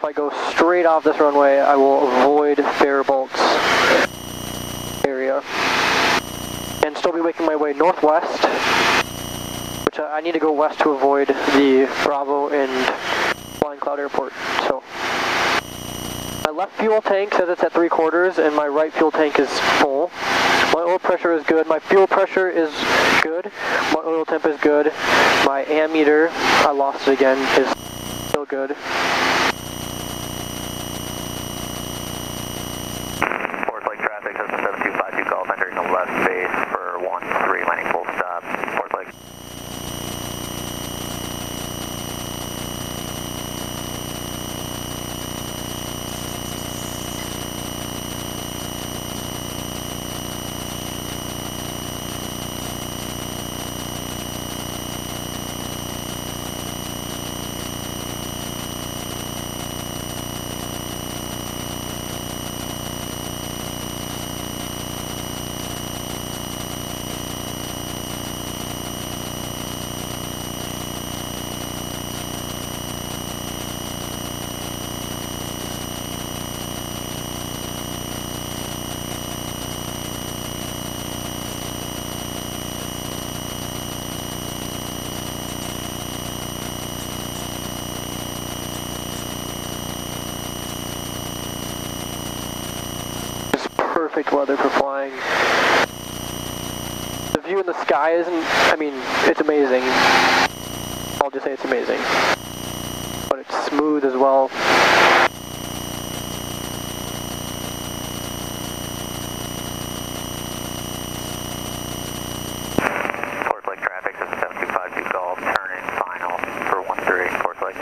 I go straight off this runway, I will avoid Faribault's area and still be making my way northwest, which I need to go west to avoid the Bravo and Flying Cloud Airport. So my left fuel tank says it's at 3/4 and my right fuel tank is full. My oil pressure is good, my fuel pressure is good, my oil temp is good, my ammeter, I lost it again, is still good. Forest Lake traffic, system 7252 Golf, entering the left base for 13, landing full stop. Forest Lake. Perfect weather for flying. The view in the sky isn't, I mean, it's amazing. I'll just say it's amazing. But it's smooth as well. Forest Lake traffic, system 7252 Golf, turning final for 13, Forest Lake.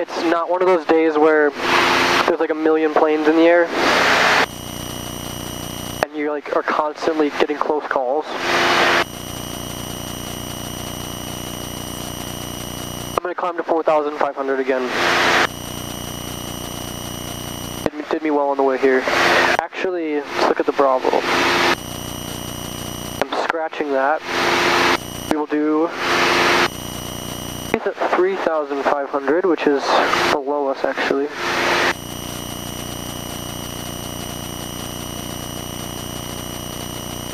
It's not one of those days where there's like a million planes in the air and you like are constantly getting close calls. I'm gonna climb to 4,500 again. Did me well on the way here. Actually, let's look at the Bravo. I'm scratching that. We will do 3,500, which is below us actually.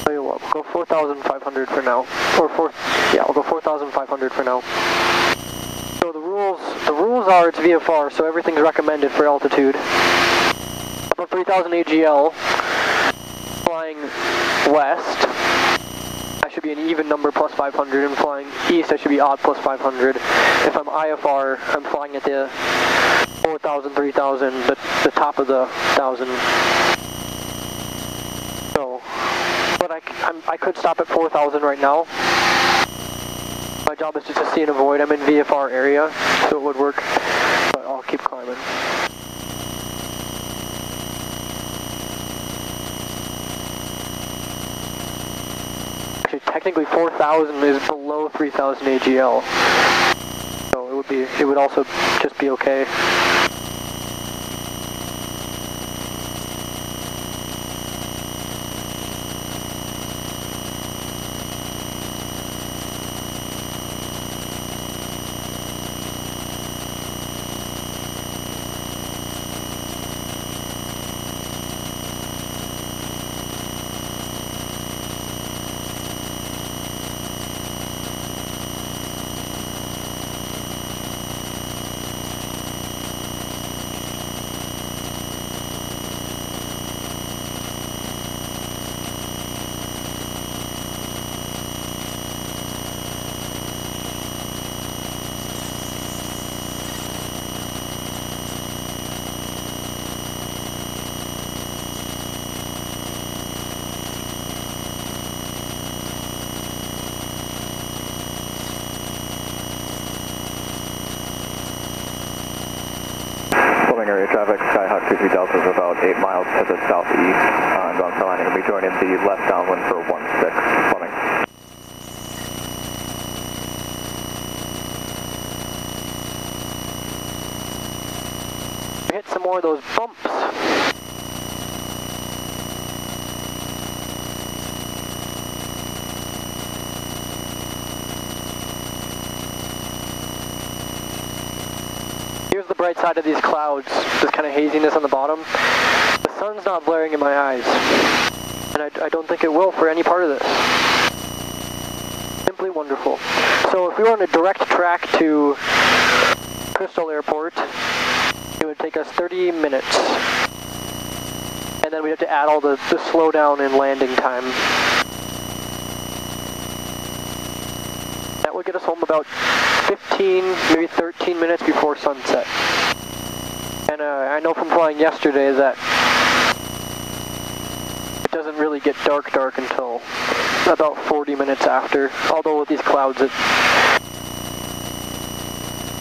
Tell you what, we'll go 4,500 for now. Or yeah, we'll go 4,500 for now. So the rules are it's VFR, so everything's recommended for altitude. Above 3,000 AGL, flying west, I should be an even number plus 500, and flying east I should be odd plus 500. If I'm IFR, I'm flying at the 4,000, 3,000, the top of the 1,000. So, but I could stop at 4,000 right now. My job is just to see and avoid. I'm in VFR area, so it would work, but I'll keep climbing. Technically 4,000 is below 3,000 AGL, so it would also just be okay. Area traffic, Skyhawk 23 Delta is about 8 miles to the southeast. Inbound Carolina will be joining the left downwind for 16, Fleming. Hit some more of those bumps. bright side of these clouds, this kind of haziness on the bottom, the sun's not blaring in my eyes. And I don't think it will for any part of this. Simply wonderful. So if we were on a direct track to Crystal Airport, it would take us 30 minutes. And then we'd have to add all the slowdown and landing time. That would get us home about 15, maybe 13 minutes before sunset. And I know from flying yesterday that it doesn't really get dark until about 40 minutes after. Although with these clouds it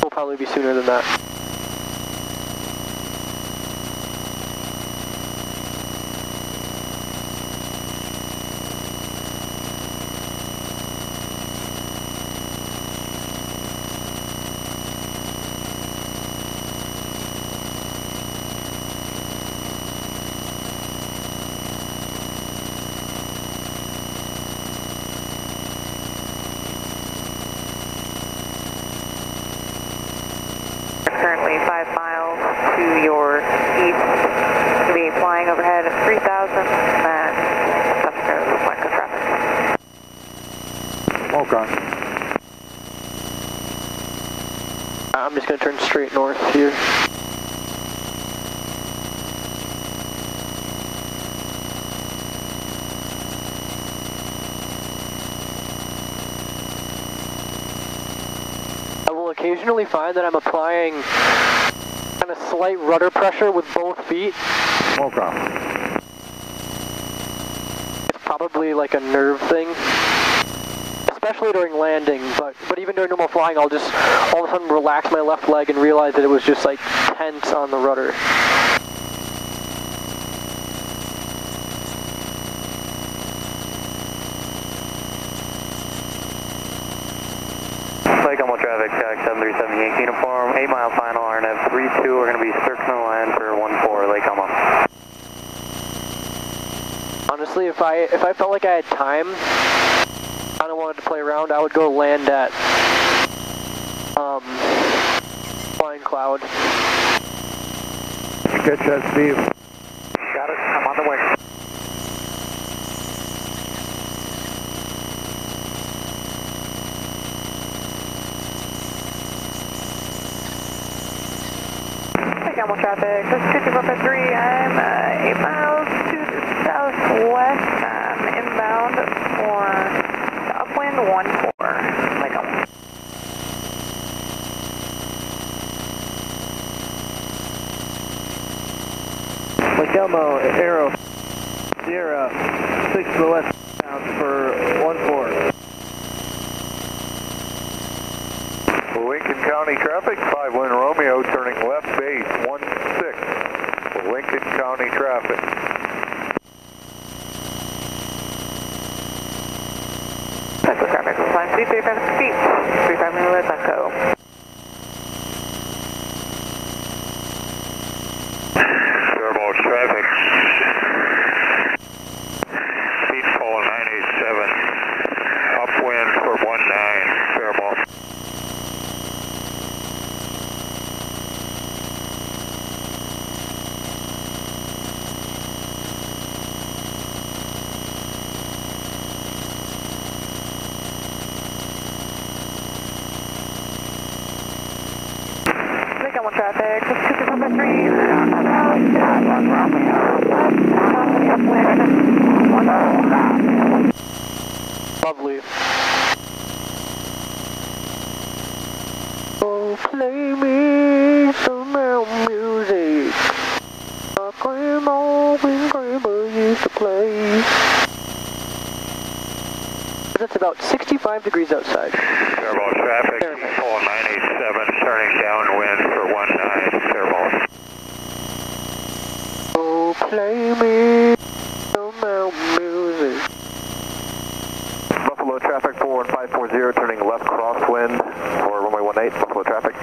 will probably be sooner than that. Currently 5 miles to your east. You'll be flying overhead at 3,000 and subsequently blank of traffic. Okay. I'm just going to turn straight north here. I will occasionally find that I'm applying kind of slight rudder pressure with both feet. Okay. It's probably like a nerve thing, especially during landing, but even during normal flying, I'll just all of a sudden relax my left leg and realize that it was just like tense on the rudder. Lake Elmo traffic, check 737 Yankee uniform, 8 mile final, RNF 32, we're going to be circling the line for 14, Lake Elmo. Honestly, if I felt like I had time, I don't wanted to play around, I would go land at Flying Cloud. Good shot, Steve. Got it, I'm on the way. Camel traffic, this is 2453, I'm 8 miles to the southwest, inbound for the upwind 14, Lake Elmo. Lake Elmo, Aero, Sierra, 6 to the west, for 14. Lincoln County traffic, 5 Wind Romeo, turning left base, 16. Lincoln County traffic. Echo traffic, flying speed 35 feet, 35 minutes Echo. Turbo traffic. Speed fall 987. Upwind for 19, Turbo. Lake Elmo traffic, this is 2453, Lovely. Oh, play me some old music. My grandma and grandma used to play. It's about 65 degrees outside. Turbo traffic, fall 987, turning downwind for 19, Turbo. Oh, play me some old music. Buffalo traffic 41540, turning left crosswind for runway 18, Buffalo traffic.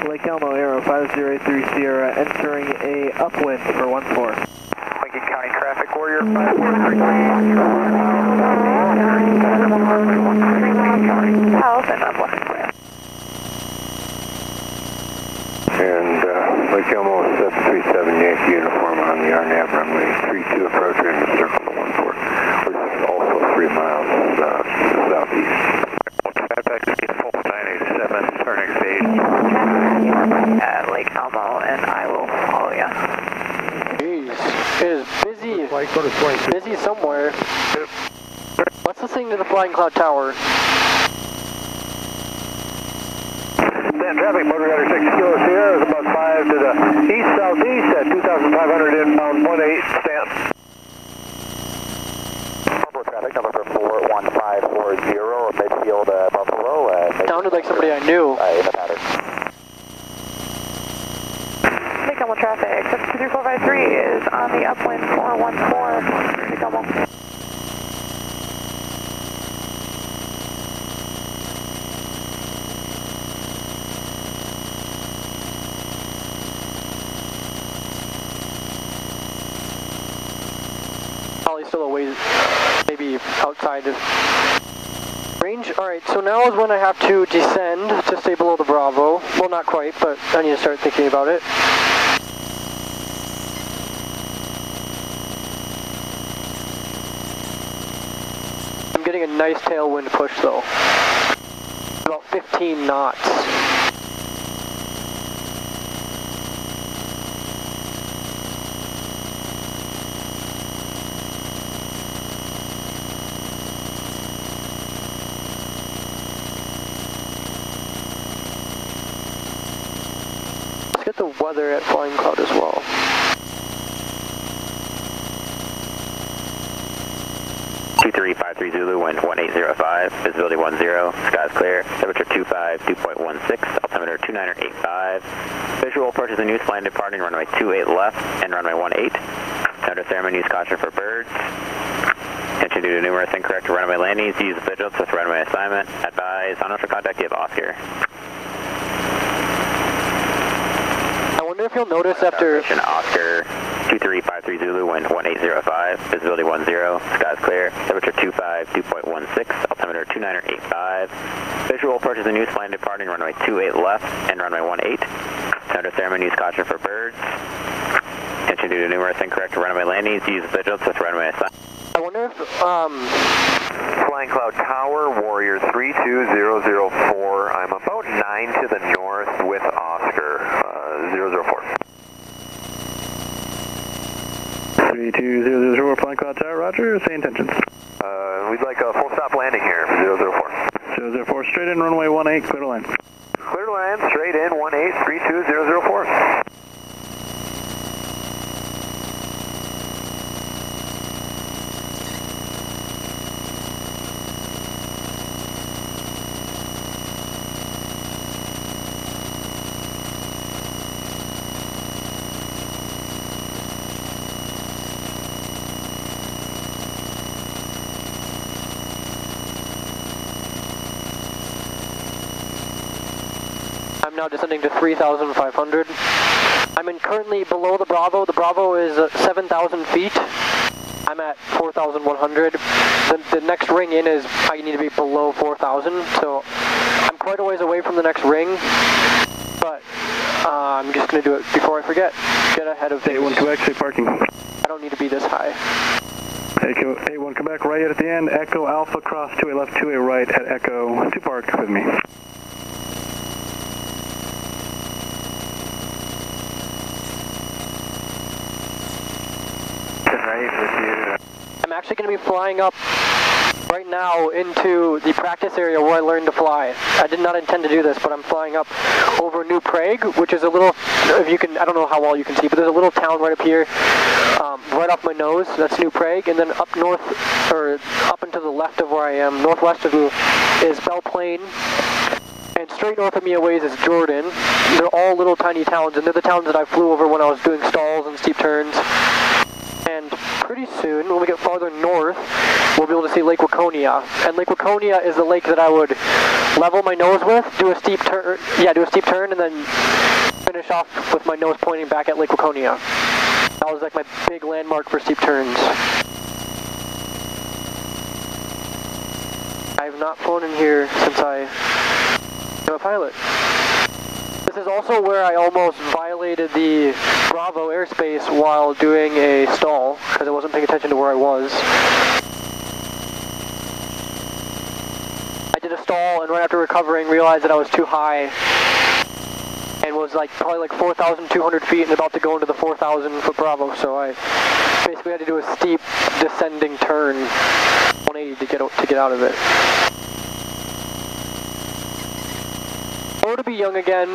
Lake Elmo, Aero, 5083 Sierra, entering a upwind for 14. Lake County traffic, Warrior 543. South and I'm looking for you. And Lake Elmo 737 Yankee uniform on the RNAV runway 32 approach in the circle to 14, which is also 3 miles to the southeast. Traffic is full 987, turning stage. At Lake Elmo and I will follow you. Jeez, it is busy. Busy somewhere. What's the thing to the Flying Cloud Tower? Stand traffic, motor router 6 Kilo Sierra is about 5 to the east-southeast at 2,500 inbound 18, stand. Buffalo traffic, number 41540, midfield Buffalo. Sounded like somebody I knew. In the pattern. Lake Elmo traffic, 7234553 is on the upwind 414. Lake Elmo. Probably still a ways, maybe outside of range. Alright, so now is when I have to descend to stay below the Bravo. Well, not quite, but I need to start thinking about it. I'm getting a nice tailwind push though. About 15 knots. Get the weather at Flying Cloud as well. Three Zulu, wind 1805, visibility 10, skies clear, temperature 25, 2.16, altimeter 2985. Visual approaches the new flight departing runway 28 left and runway 18. Notice airmen use caution for birds. Attention due to numerous incorrect runway landings, use vigilance with runway assignment. Advise, on initial contact, give Oscar. I wonder if you'll notice after... Oscar 2353 Zulu, wind 1805, visibility 10, skies clear, temperature 25, 2.16, altimeter 2985. Visual approaches the new flight departing runway 28 left and runway 18. Notice airmen use caution for birds. Attention due to numerous incorrect runway landings, use vigilance with runway assignment. I wonder if, Flying Cloud Tower, Warrior 32004. I'm about 9 to the north with Oscar, 004. 32004 Flying Cloud Tower, roger, say intentions. We'd like a full stop landing here, 004. 004, straight in, runway 18, clear to land. Clear to land, straight in, 1832004. I'm now descending to 3,500. I'm currently below the Bravo. The Bravo is 7,000 feet. I'm at 4,100. The next ring in is I need to be below 4,000, so I'm quite a ways away from the next ring, but I'm just going to do it before I forget. Get ahead of things. A1 Quebec, say parking. I don't need to be this high. A1 Quebec, right at the end, Echo Alpha, cross 2A left, 2A right at Echo, to park with me. I'm actually going to be flying up right now into the practice area where I learned to fly. I did not intend to do this, but I'm flying up over New Prague, which is a little, if you can, I don't know how well you can see, but there's a little town right up here, right off my nose. That's New Prague, and then up north, or up and to the left of where I am, northwest of me, is Belle Plaine. And straight north of me a ways is Jordan. They're all little tiny towns, and they're the towns that I flew over when I was doing stalls and steep turns. And pretty soon, when we get farther north, we'll be able to see Lake Waconia. And Lake Waconia is the lake that I would level my nose with, do a steep turn, and then finish off with my nose pointing back at Lake Waconia. That was like my big landmark for steep turns. I have not flown in here since I am a pilot. This is also where I almost violated the Bravo airspace while doing a stall, because I wasn't paying attention to where I was. I did a stall, and right after recovering, realized that I was too high, and was like probably like 4,200 feet and about to go into the 4,000 foot Bravo, so I basically had to do a steep descending turn 180 to get out of it. To be young again.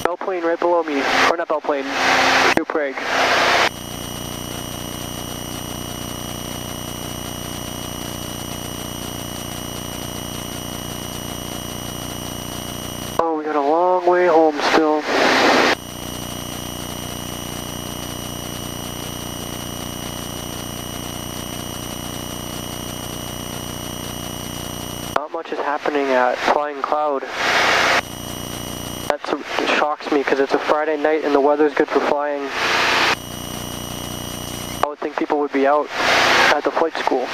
Bell plane right below me. Or not Bell plane. New Prague. Oh, we got a long way home still. Much is happening at Flying Cloud. That shocks me because it's a Friday night and the weather's good for flying. I would think people would be out at the flight school.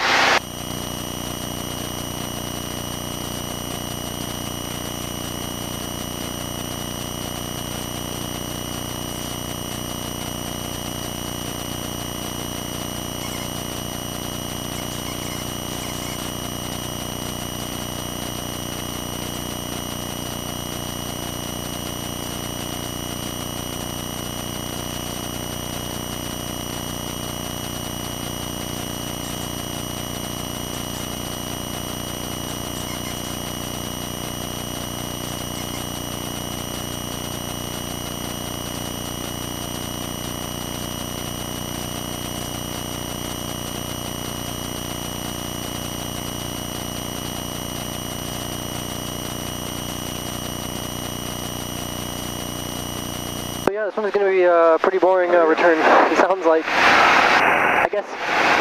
Yeah, this one's going to be a pretty boring return. It sounds like. I guess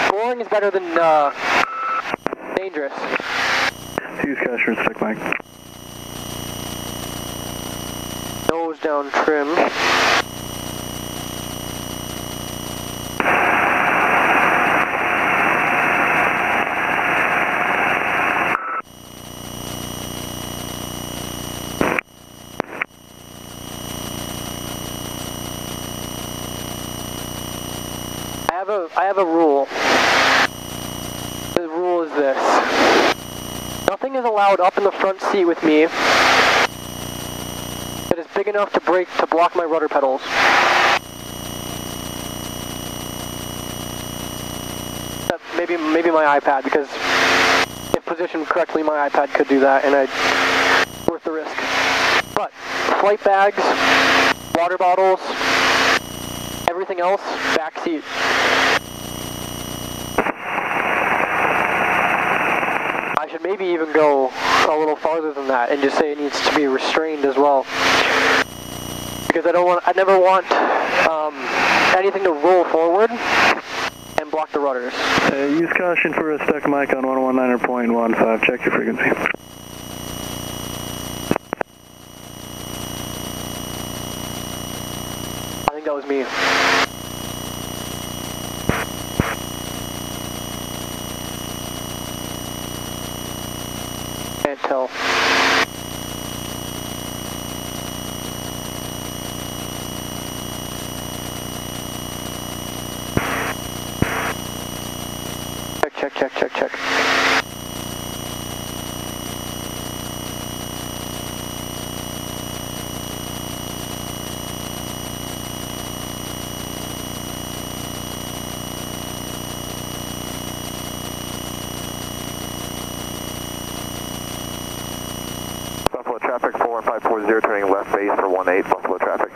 boring is better than dangerous. Use cash and stick mic. Nose down trim. I have a rule. The rule is this. Nothing is allowed up in the front seat with me that is big enough to block my rudder pedals. Maybe my iPad, because if positioned correctly, my iPad could do that, and worth the risk. But flight bags, water bottles, everything else, back seat. I should maybe even go a little farther than that and just say it needs to be restrained as well. Because I never want anything to roll forward and block the rudders. Use caution for a stuck mic on 119.15. Check your frequency. I think that was me. Can't tell. Check. Buffalo traffic 4540, turning left base for 18, Buffalo traffic.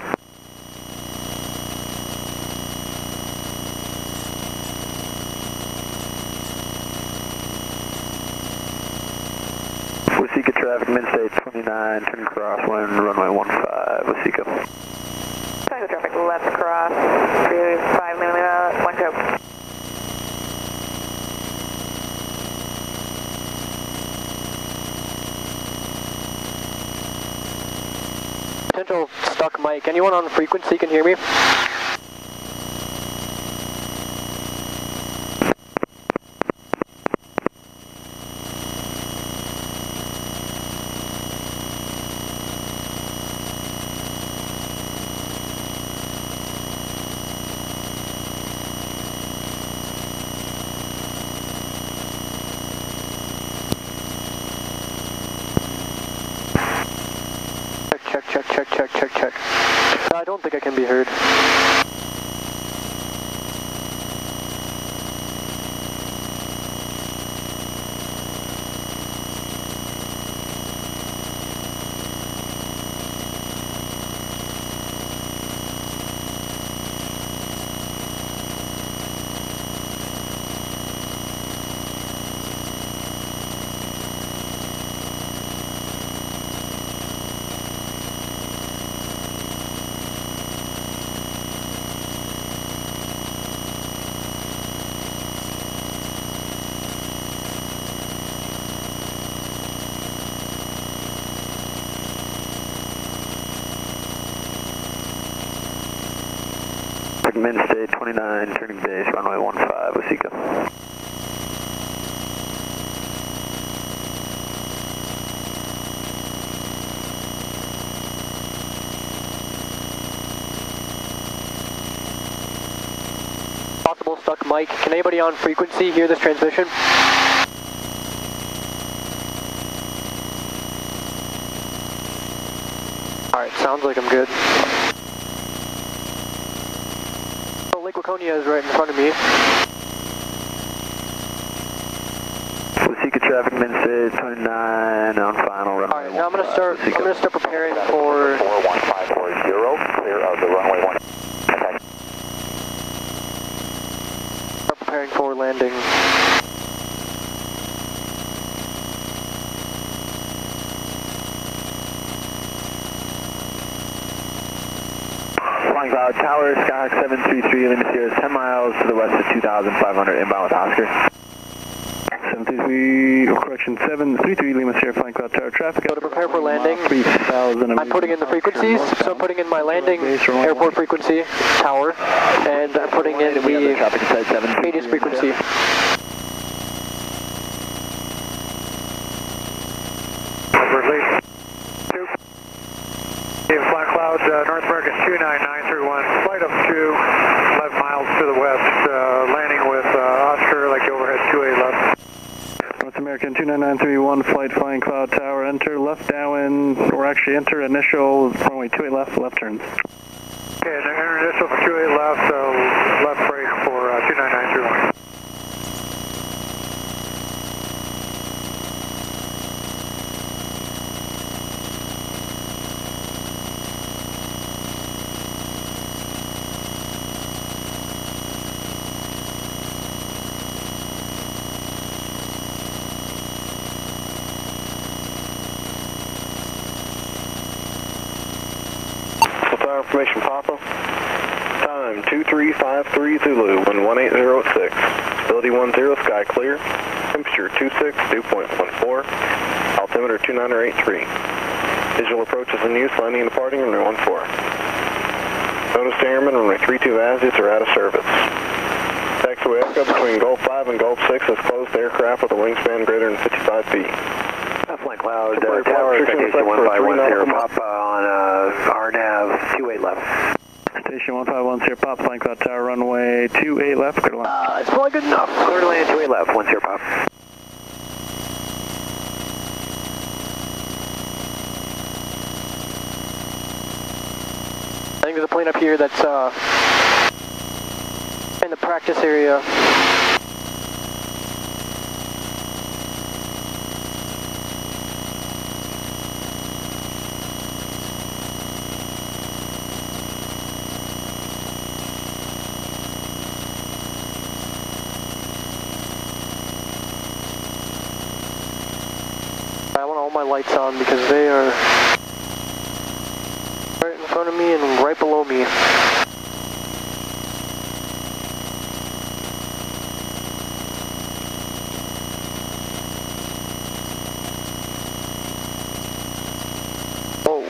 Wasika traffic, Midstate 29, turning crosswind, runway 15, Wasika. Taco traffic left cross, 5 millimeter, 1 go. Potential stuck mic Mike, anyone on frequency can hear me? Check. I don't think I can be heard. Mainstate 29, turning base, runway 15, Osika. Possible stuck mic. Can anybody on frequency hear this transmission? Alright, sounds like I'm good. Lake Waconia is right in front of me. Osika traffic, Mainstate 29 on final runway. Alright, now I'm gonna start preparing for 41540, clear of the runway 1. Start preparing for landing. Flying Cloud Tower, Skyhawk 733, Lima Sierra is 10 miles to the west of 2,500, inbound with Oscar. 733, Lima Sierra, Flying Cloud Tower traffic. So to prepare for landing, I'm putting in the frequencies, so I'm putting in my landing airport frequency, tower, and I'm putting in the Hades frequency. Flying Cloud, North American 29931, flight up to 11 miles to the west, landing with Oscar, like overhead 28 left. North American 29931, flight Flying Cloud Tower, enter left downwind, or actually enter initial runway 28 left turns. Okay, enter initial for 28 left, left brake for 29931. Information Papa. Time 2353 Zulu, wind 180 at 6. Visibility 10, sky clear. Temperature 26, dew point 14. Altimeter 2983. Visual approaches in use, landing and departing runway 14. Notice airmen runway 32 Aziz are out of service. Taxiway Echo between Gulf 5 and Gulf 6 has closed to aircraft with a wingspan greater than 55 feet. Flying Cloud Tower, expectation 1510 Papa on RNAV 28 left. Station 1510 Pop, Flying Cloud Tower, runway 28 left, clear to land. It's probably good enough. Clear to land 28 left, 10 Pop. I think there's a plane up here that's in the practice area. I want all my lights on because they are right in front of me and right below me. Oh.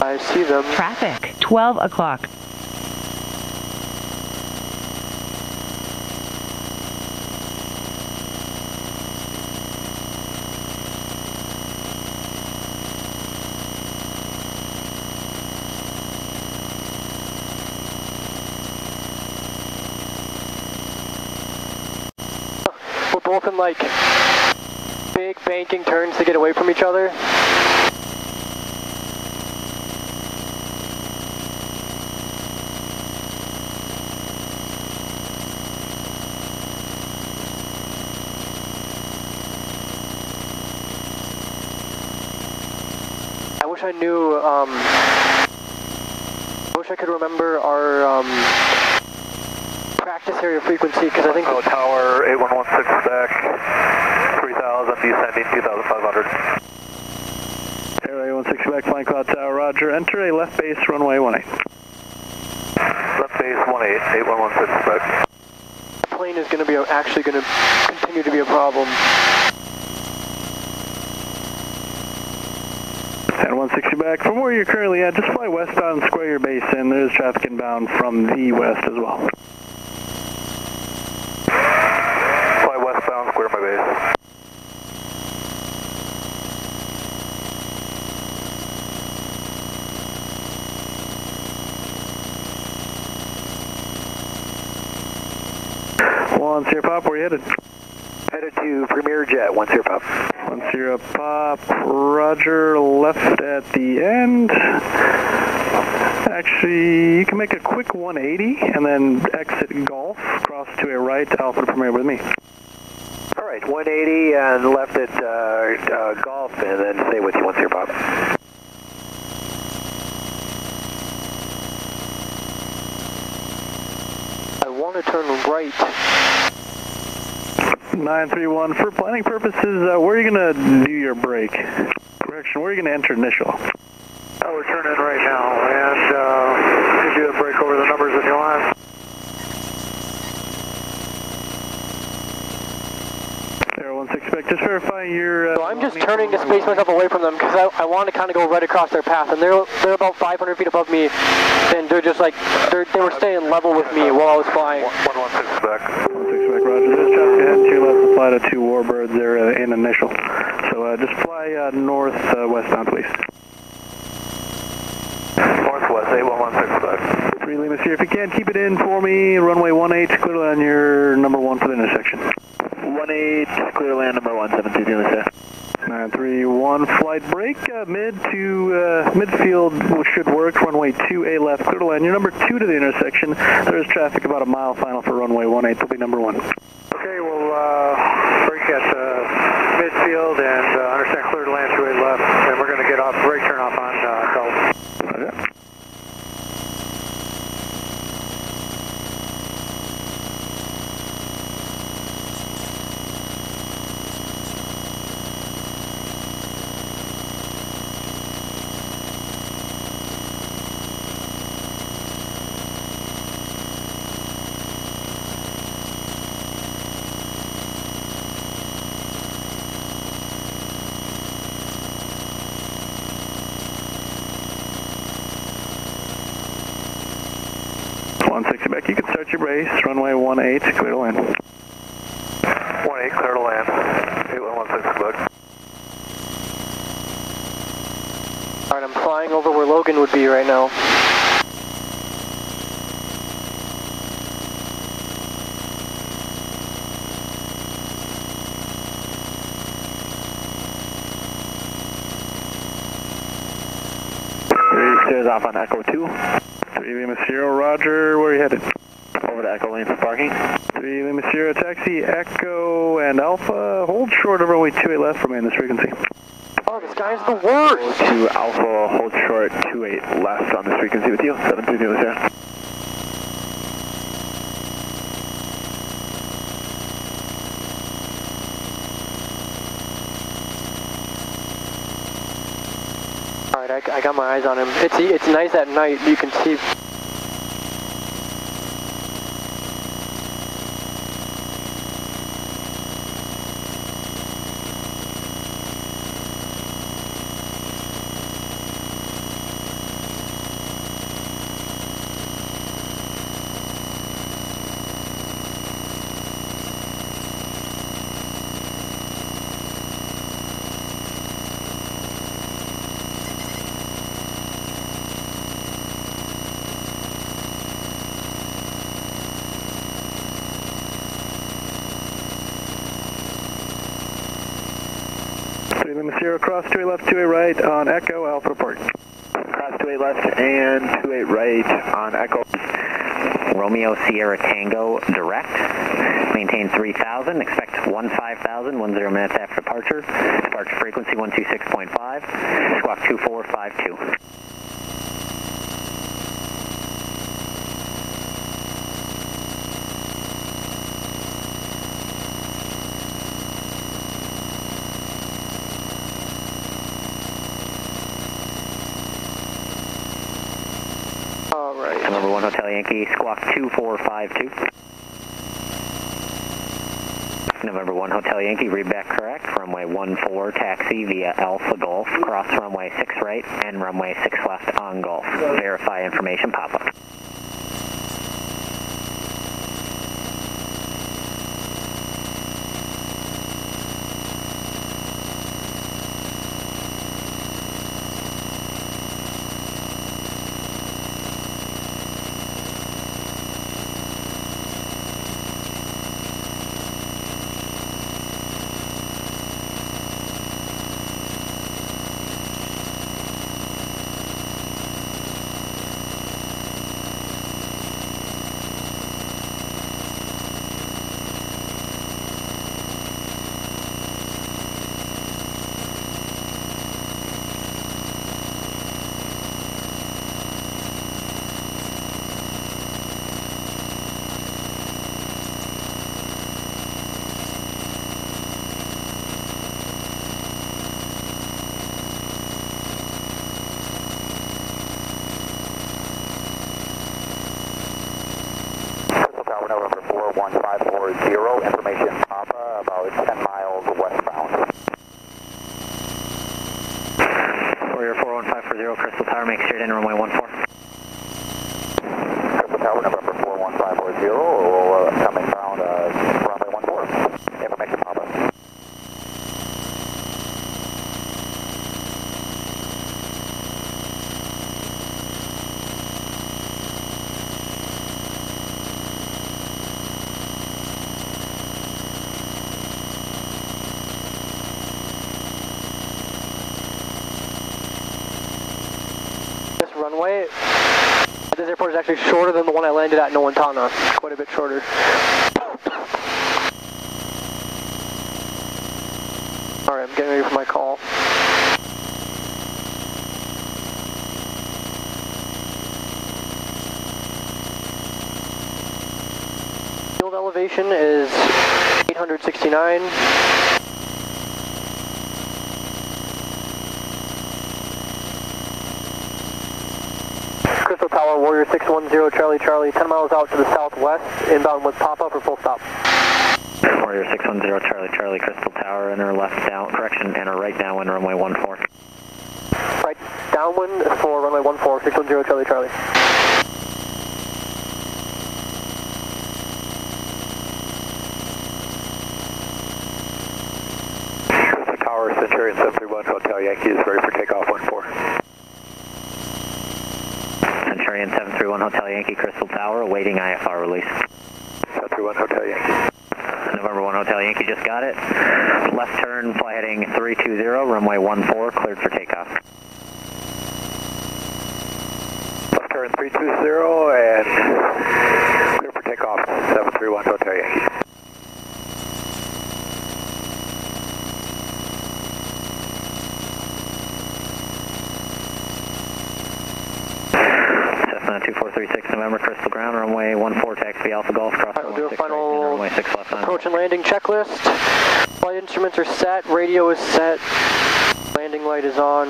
I see them. Traffic, 12 o'clock. We're both in like big banking turns to get away from each other. I wish I knew, I wish I could remember our practice area frequency, because I think... Oh, tower 8116 back, 3000, descending 2500. Air 8160 back, flying cloud tower, roger. Enter a left base, runway 18. Left base 18, 8116 back. The plane is going to be actually going to continue to be a problem. And 160 back. From where you're currently at, just fly westbound and square your base in. There's traffic inbound from the west as well. Fly westbound, square my base. One zero pop, where are you headed? Headed to Premier Jet, 10 pop. 10 pop, roger, left at the end. Actually, you can make a quick 180 and then exit Golf, cross to a right, Alpha to Premier with me. All right, 180 and left at Golf, and then stay with you, 10 pop. I want to turn right. 931, for planning purposes, where are you going to do your break? Correction, where are you going to enter initial? Oh, we're turning right now, and you do a break over the numbers if you want. Air 16 back, just verify your... So I'm just turning to space myself away from them, because I want to kind of go right across their path, and they're about 500 feet above me, and they're just like, they were staying level with me while I was flying. 116 back. 116 back, roger. There's traffic ahead to your left to fly to 2 Warbirds there in initial. So just fly north westbound, please. Northwest, 8116 back. 3 Lima Sierra, if you can, keep it in for me. Runway 18, clear land your number 1 for the intersection. 18, clear land number 172, Lima Sierra. 931, flight break, mid to midfield should work. Runway 28 left, clear to land. You're number 2 to the intersection. There is traffic about a mile final for runway 18. Will be number 1. Okay, we'll break at midfield and understand clear to land 28 left, and we're going to get off brake turn off on Golf. Okay. Back, you can start your brace, runway 18, clear to land. 18, clear to land, 8116 back. Alright, I'm flying over where Logan would be right now. Stairs off on Echo 2. 3 Lima Sierra, roger, where are you headed? Over to Echo Lane for parking. 3 Lima Sierra, taxi, Echo, and Alpha, hold short of runway 28 left, remain this frequency. Oh, this guy's the worst! To Alpha, hold short, 28 left on this frequency with you, 73 Lima Sierra. Alright, I got my eyes on him. It's nice at night, you can see. Lima Sierra, cross 28 left, 28 right on Echo, Alpha Park. Cross 28 left and 28 right on Echo. Romeo Sierra Tango direct. Maintain 3000, expect 15,000, 10 minutes after departure. Departure frequency 126.5, squawk 2452. Alright. November 1 Hotel Yankee, squawk 2452. November 1 Hotel Yankee, read back correct. Runway 14, taxi via Alpha Golf, cross runway 6 right and runway 6 left on Golf. Verify information pop-up. November 41540, information Papa, about 10 miles westbound. Warrior 41540, Crystal Tower, make straight in runway 14. Crystal Tower, November 41540, coming down runway 14. Information Papa. Runway. This airport is actually shorter than the one I landed at in Owatonna. Quite a bit shorter. Alright, I'm getting ready for my call. Field elevation is 869. Crystal Tower, Warrior 610, Charlie Charlie, 10 miles out to the southwest, inbound with pop-up or full stop. Warrior 610, Charlie Charlie, Crystal Tower, enter left down, correction, enter right downwind, runway 14. Right downwind for runway 14, 610, Charlie Charlie. Crystal Tower, Centurion 731, Hotel Yankee is ready for takeoff 14. Centurion 731 Hotel Yankee, Crystal Tower, awaiting IFR release. 731 Hotel Yankee. November 1 Hotel Yankee, just got it. Left turn, fly heading 320, runway 14, cleared for takeoff. Left turn 320 and clear for takeoff 731 Hotel Yankee. Cessna 2436 November, Crystal Ground, runway 14, taxi Alpha Golf, cross Alright, we'll do a 6 right, final runway 6 left on. approach and landing checklist. Flight instruments are set, radio is set, landing light is on.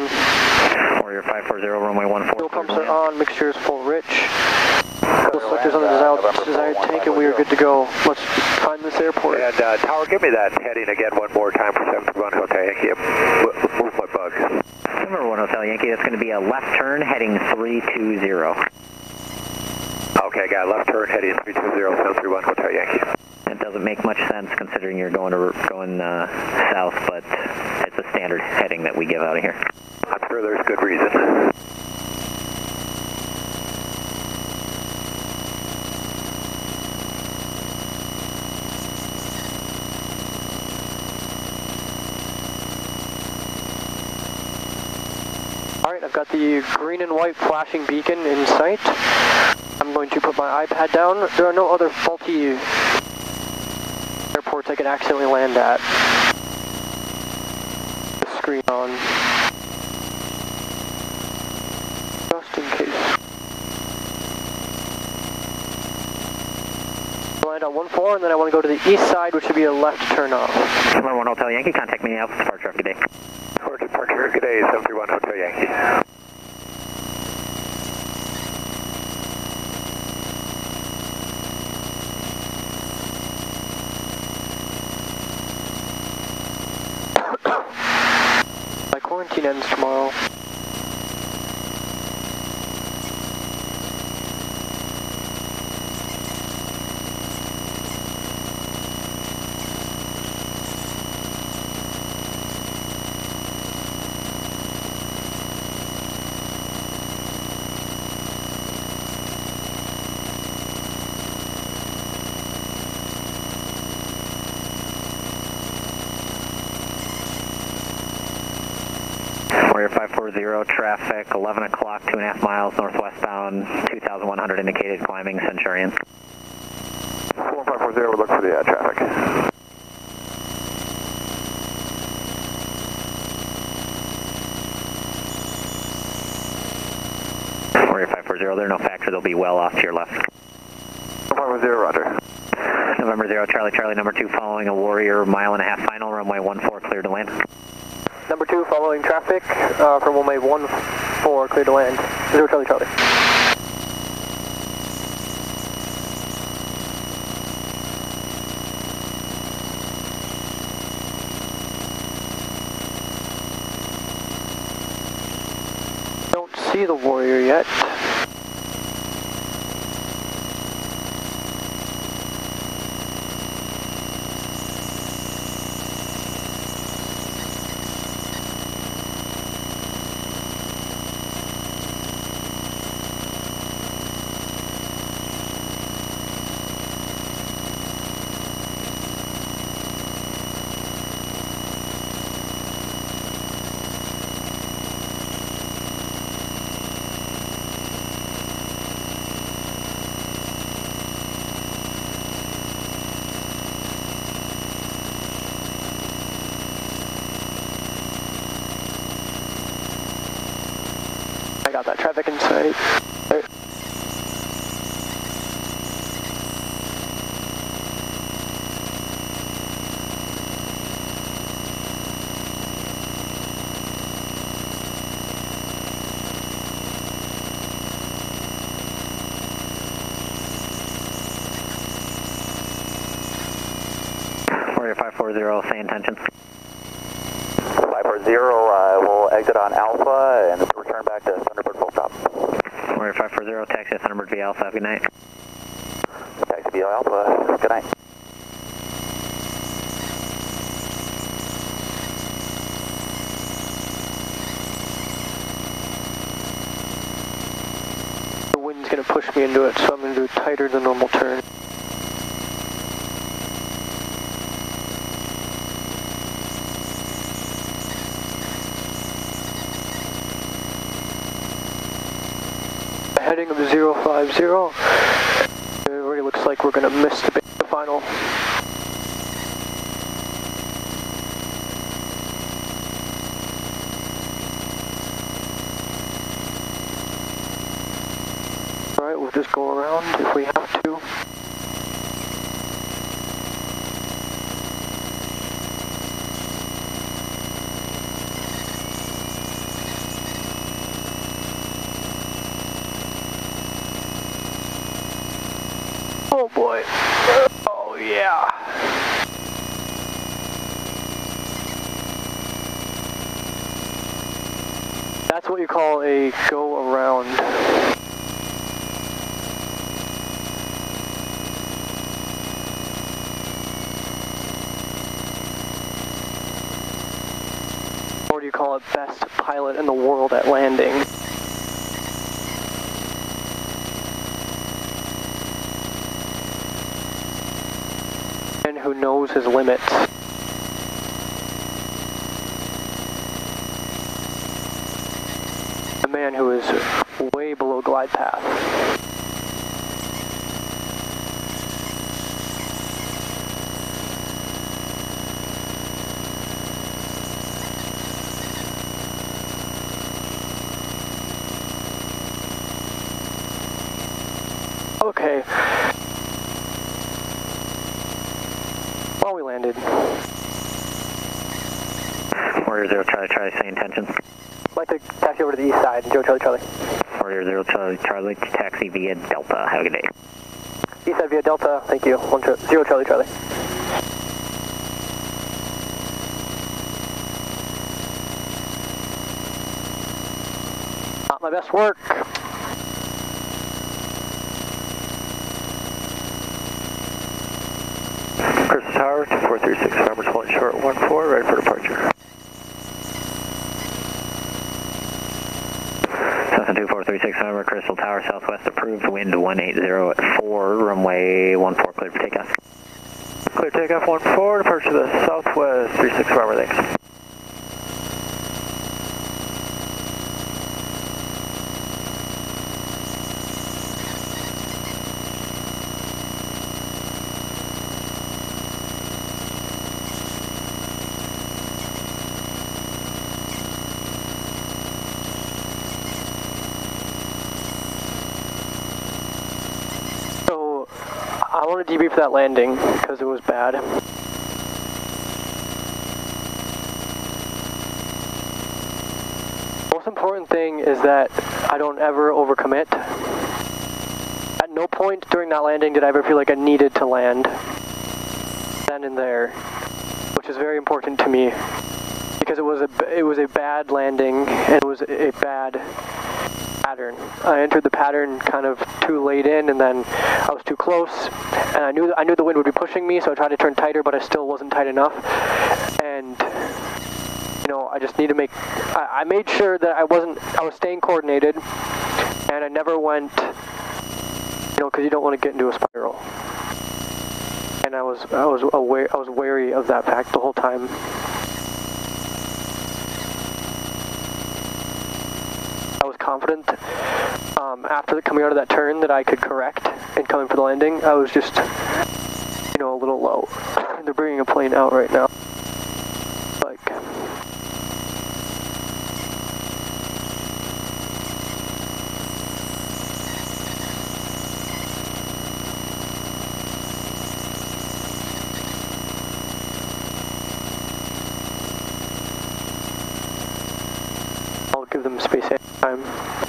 Warrior 540, runway 14. Fuel pumps are on, mixture is full rich. Fuel selectors on the desired tank and we are good to go. Let's find this airport. And Tower, give me that heading again one more time for 731 Hotel Yankee. Move my bug. November 1 Hotel Yankee, that's going to be a left turn heading 320. Okay, got left turn heading 320, 731 Hotel Yankee. It doesn't make much sense considering you're going south, but it's a standard heading that we give out of here. I'm sure there's good reason. Got the green and white flashing beacon in sight. I'm going to put my iPad down. There are no other faulty airports I could accidentally land at. The screen on. Just in case. Land on 14, and then I want to go to the east side, which would be a left turn off. Number 1 Hotel Yankee, contact me Alpha departure of good day. Departure, good day, 731 Hotel Yankee. My quarantine ends tomorrow. Warrior 540, traffic, 11 o'clock, 2.5 miles northwestbound, 2,100 indicated, climbing Centurion. 1540, we'll look for the traffic. Warrior 540, there are no factors, they'll be well off to your left. 1540, roger. November 0, Charlie, Charlie, number 2, following a Warrior, 1.5 mile final, runway 14, clear to land. Number 2, following traffic from runway 14, clear to land. 0 Charlie Charlie. Don't see the Warrior yet. I got that traffic in sight. Right. Warrior 540, same intentions. 540, we'll exit on Alpha and return back to Thunderbird full stop. Warrior 540, taxi Thunderbird via Alpha, good night. Taxi via Alpha, good night. The wind's going to push me into it, so I'm going to do a tighter than normal turn. Heading of 050. It already looks like we're going to miss the final. Alright, we'll just go around if we have to. Oh boy. Oh yeah. That's what you call a go around. Or do you call it best pilot in the world at landing? And who knows his limits. man who is way below glide path. Okay. Well, we landed. Warrior 0 Charlie Charlie, same intentions. I'd like to taxi over to the east side, 0 Charlie Charlie. Warrior 0 Charlie Charlie, taxi via Delta. Have a good day. East side via Delta, thank you. 0 Charlie Charlie. Not my best work. Crystal Tower, 2436, Roberts 1 short 14, ready for departure. 2436, November, Crystal Tower, southwest approved, wind 180 at 4, runway 14, clear for takeoff. Clear takeoff 14, departure to the southwest, 36 November, thanks. I want to debrief that landing because it was bad. Most important thing is that I don't ever overcommit. At no point during that landing did I ever feel like I needed to land then and there, which is very important to me because it was a bad landing and it was a bad pattern. I entered the pattern kind of too late in, and then I was too close, and I knew the wind would be pushing me, so I tried to turn tighter, but I still wasn't tight enough. And you know, I just need to I made sure that I was staying coordinated, and I never went, you know, because you don't want to get into a spiral. And I was wary of that fact the whole time. I was confident after coming out of that turn that I could correct and coming for the landing. I was just, you know, a little low. They're bringing a plane out right now. Like, I'll give them space and time.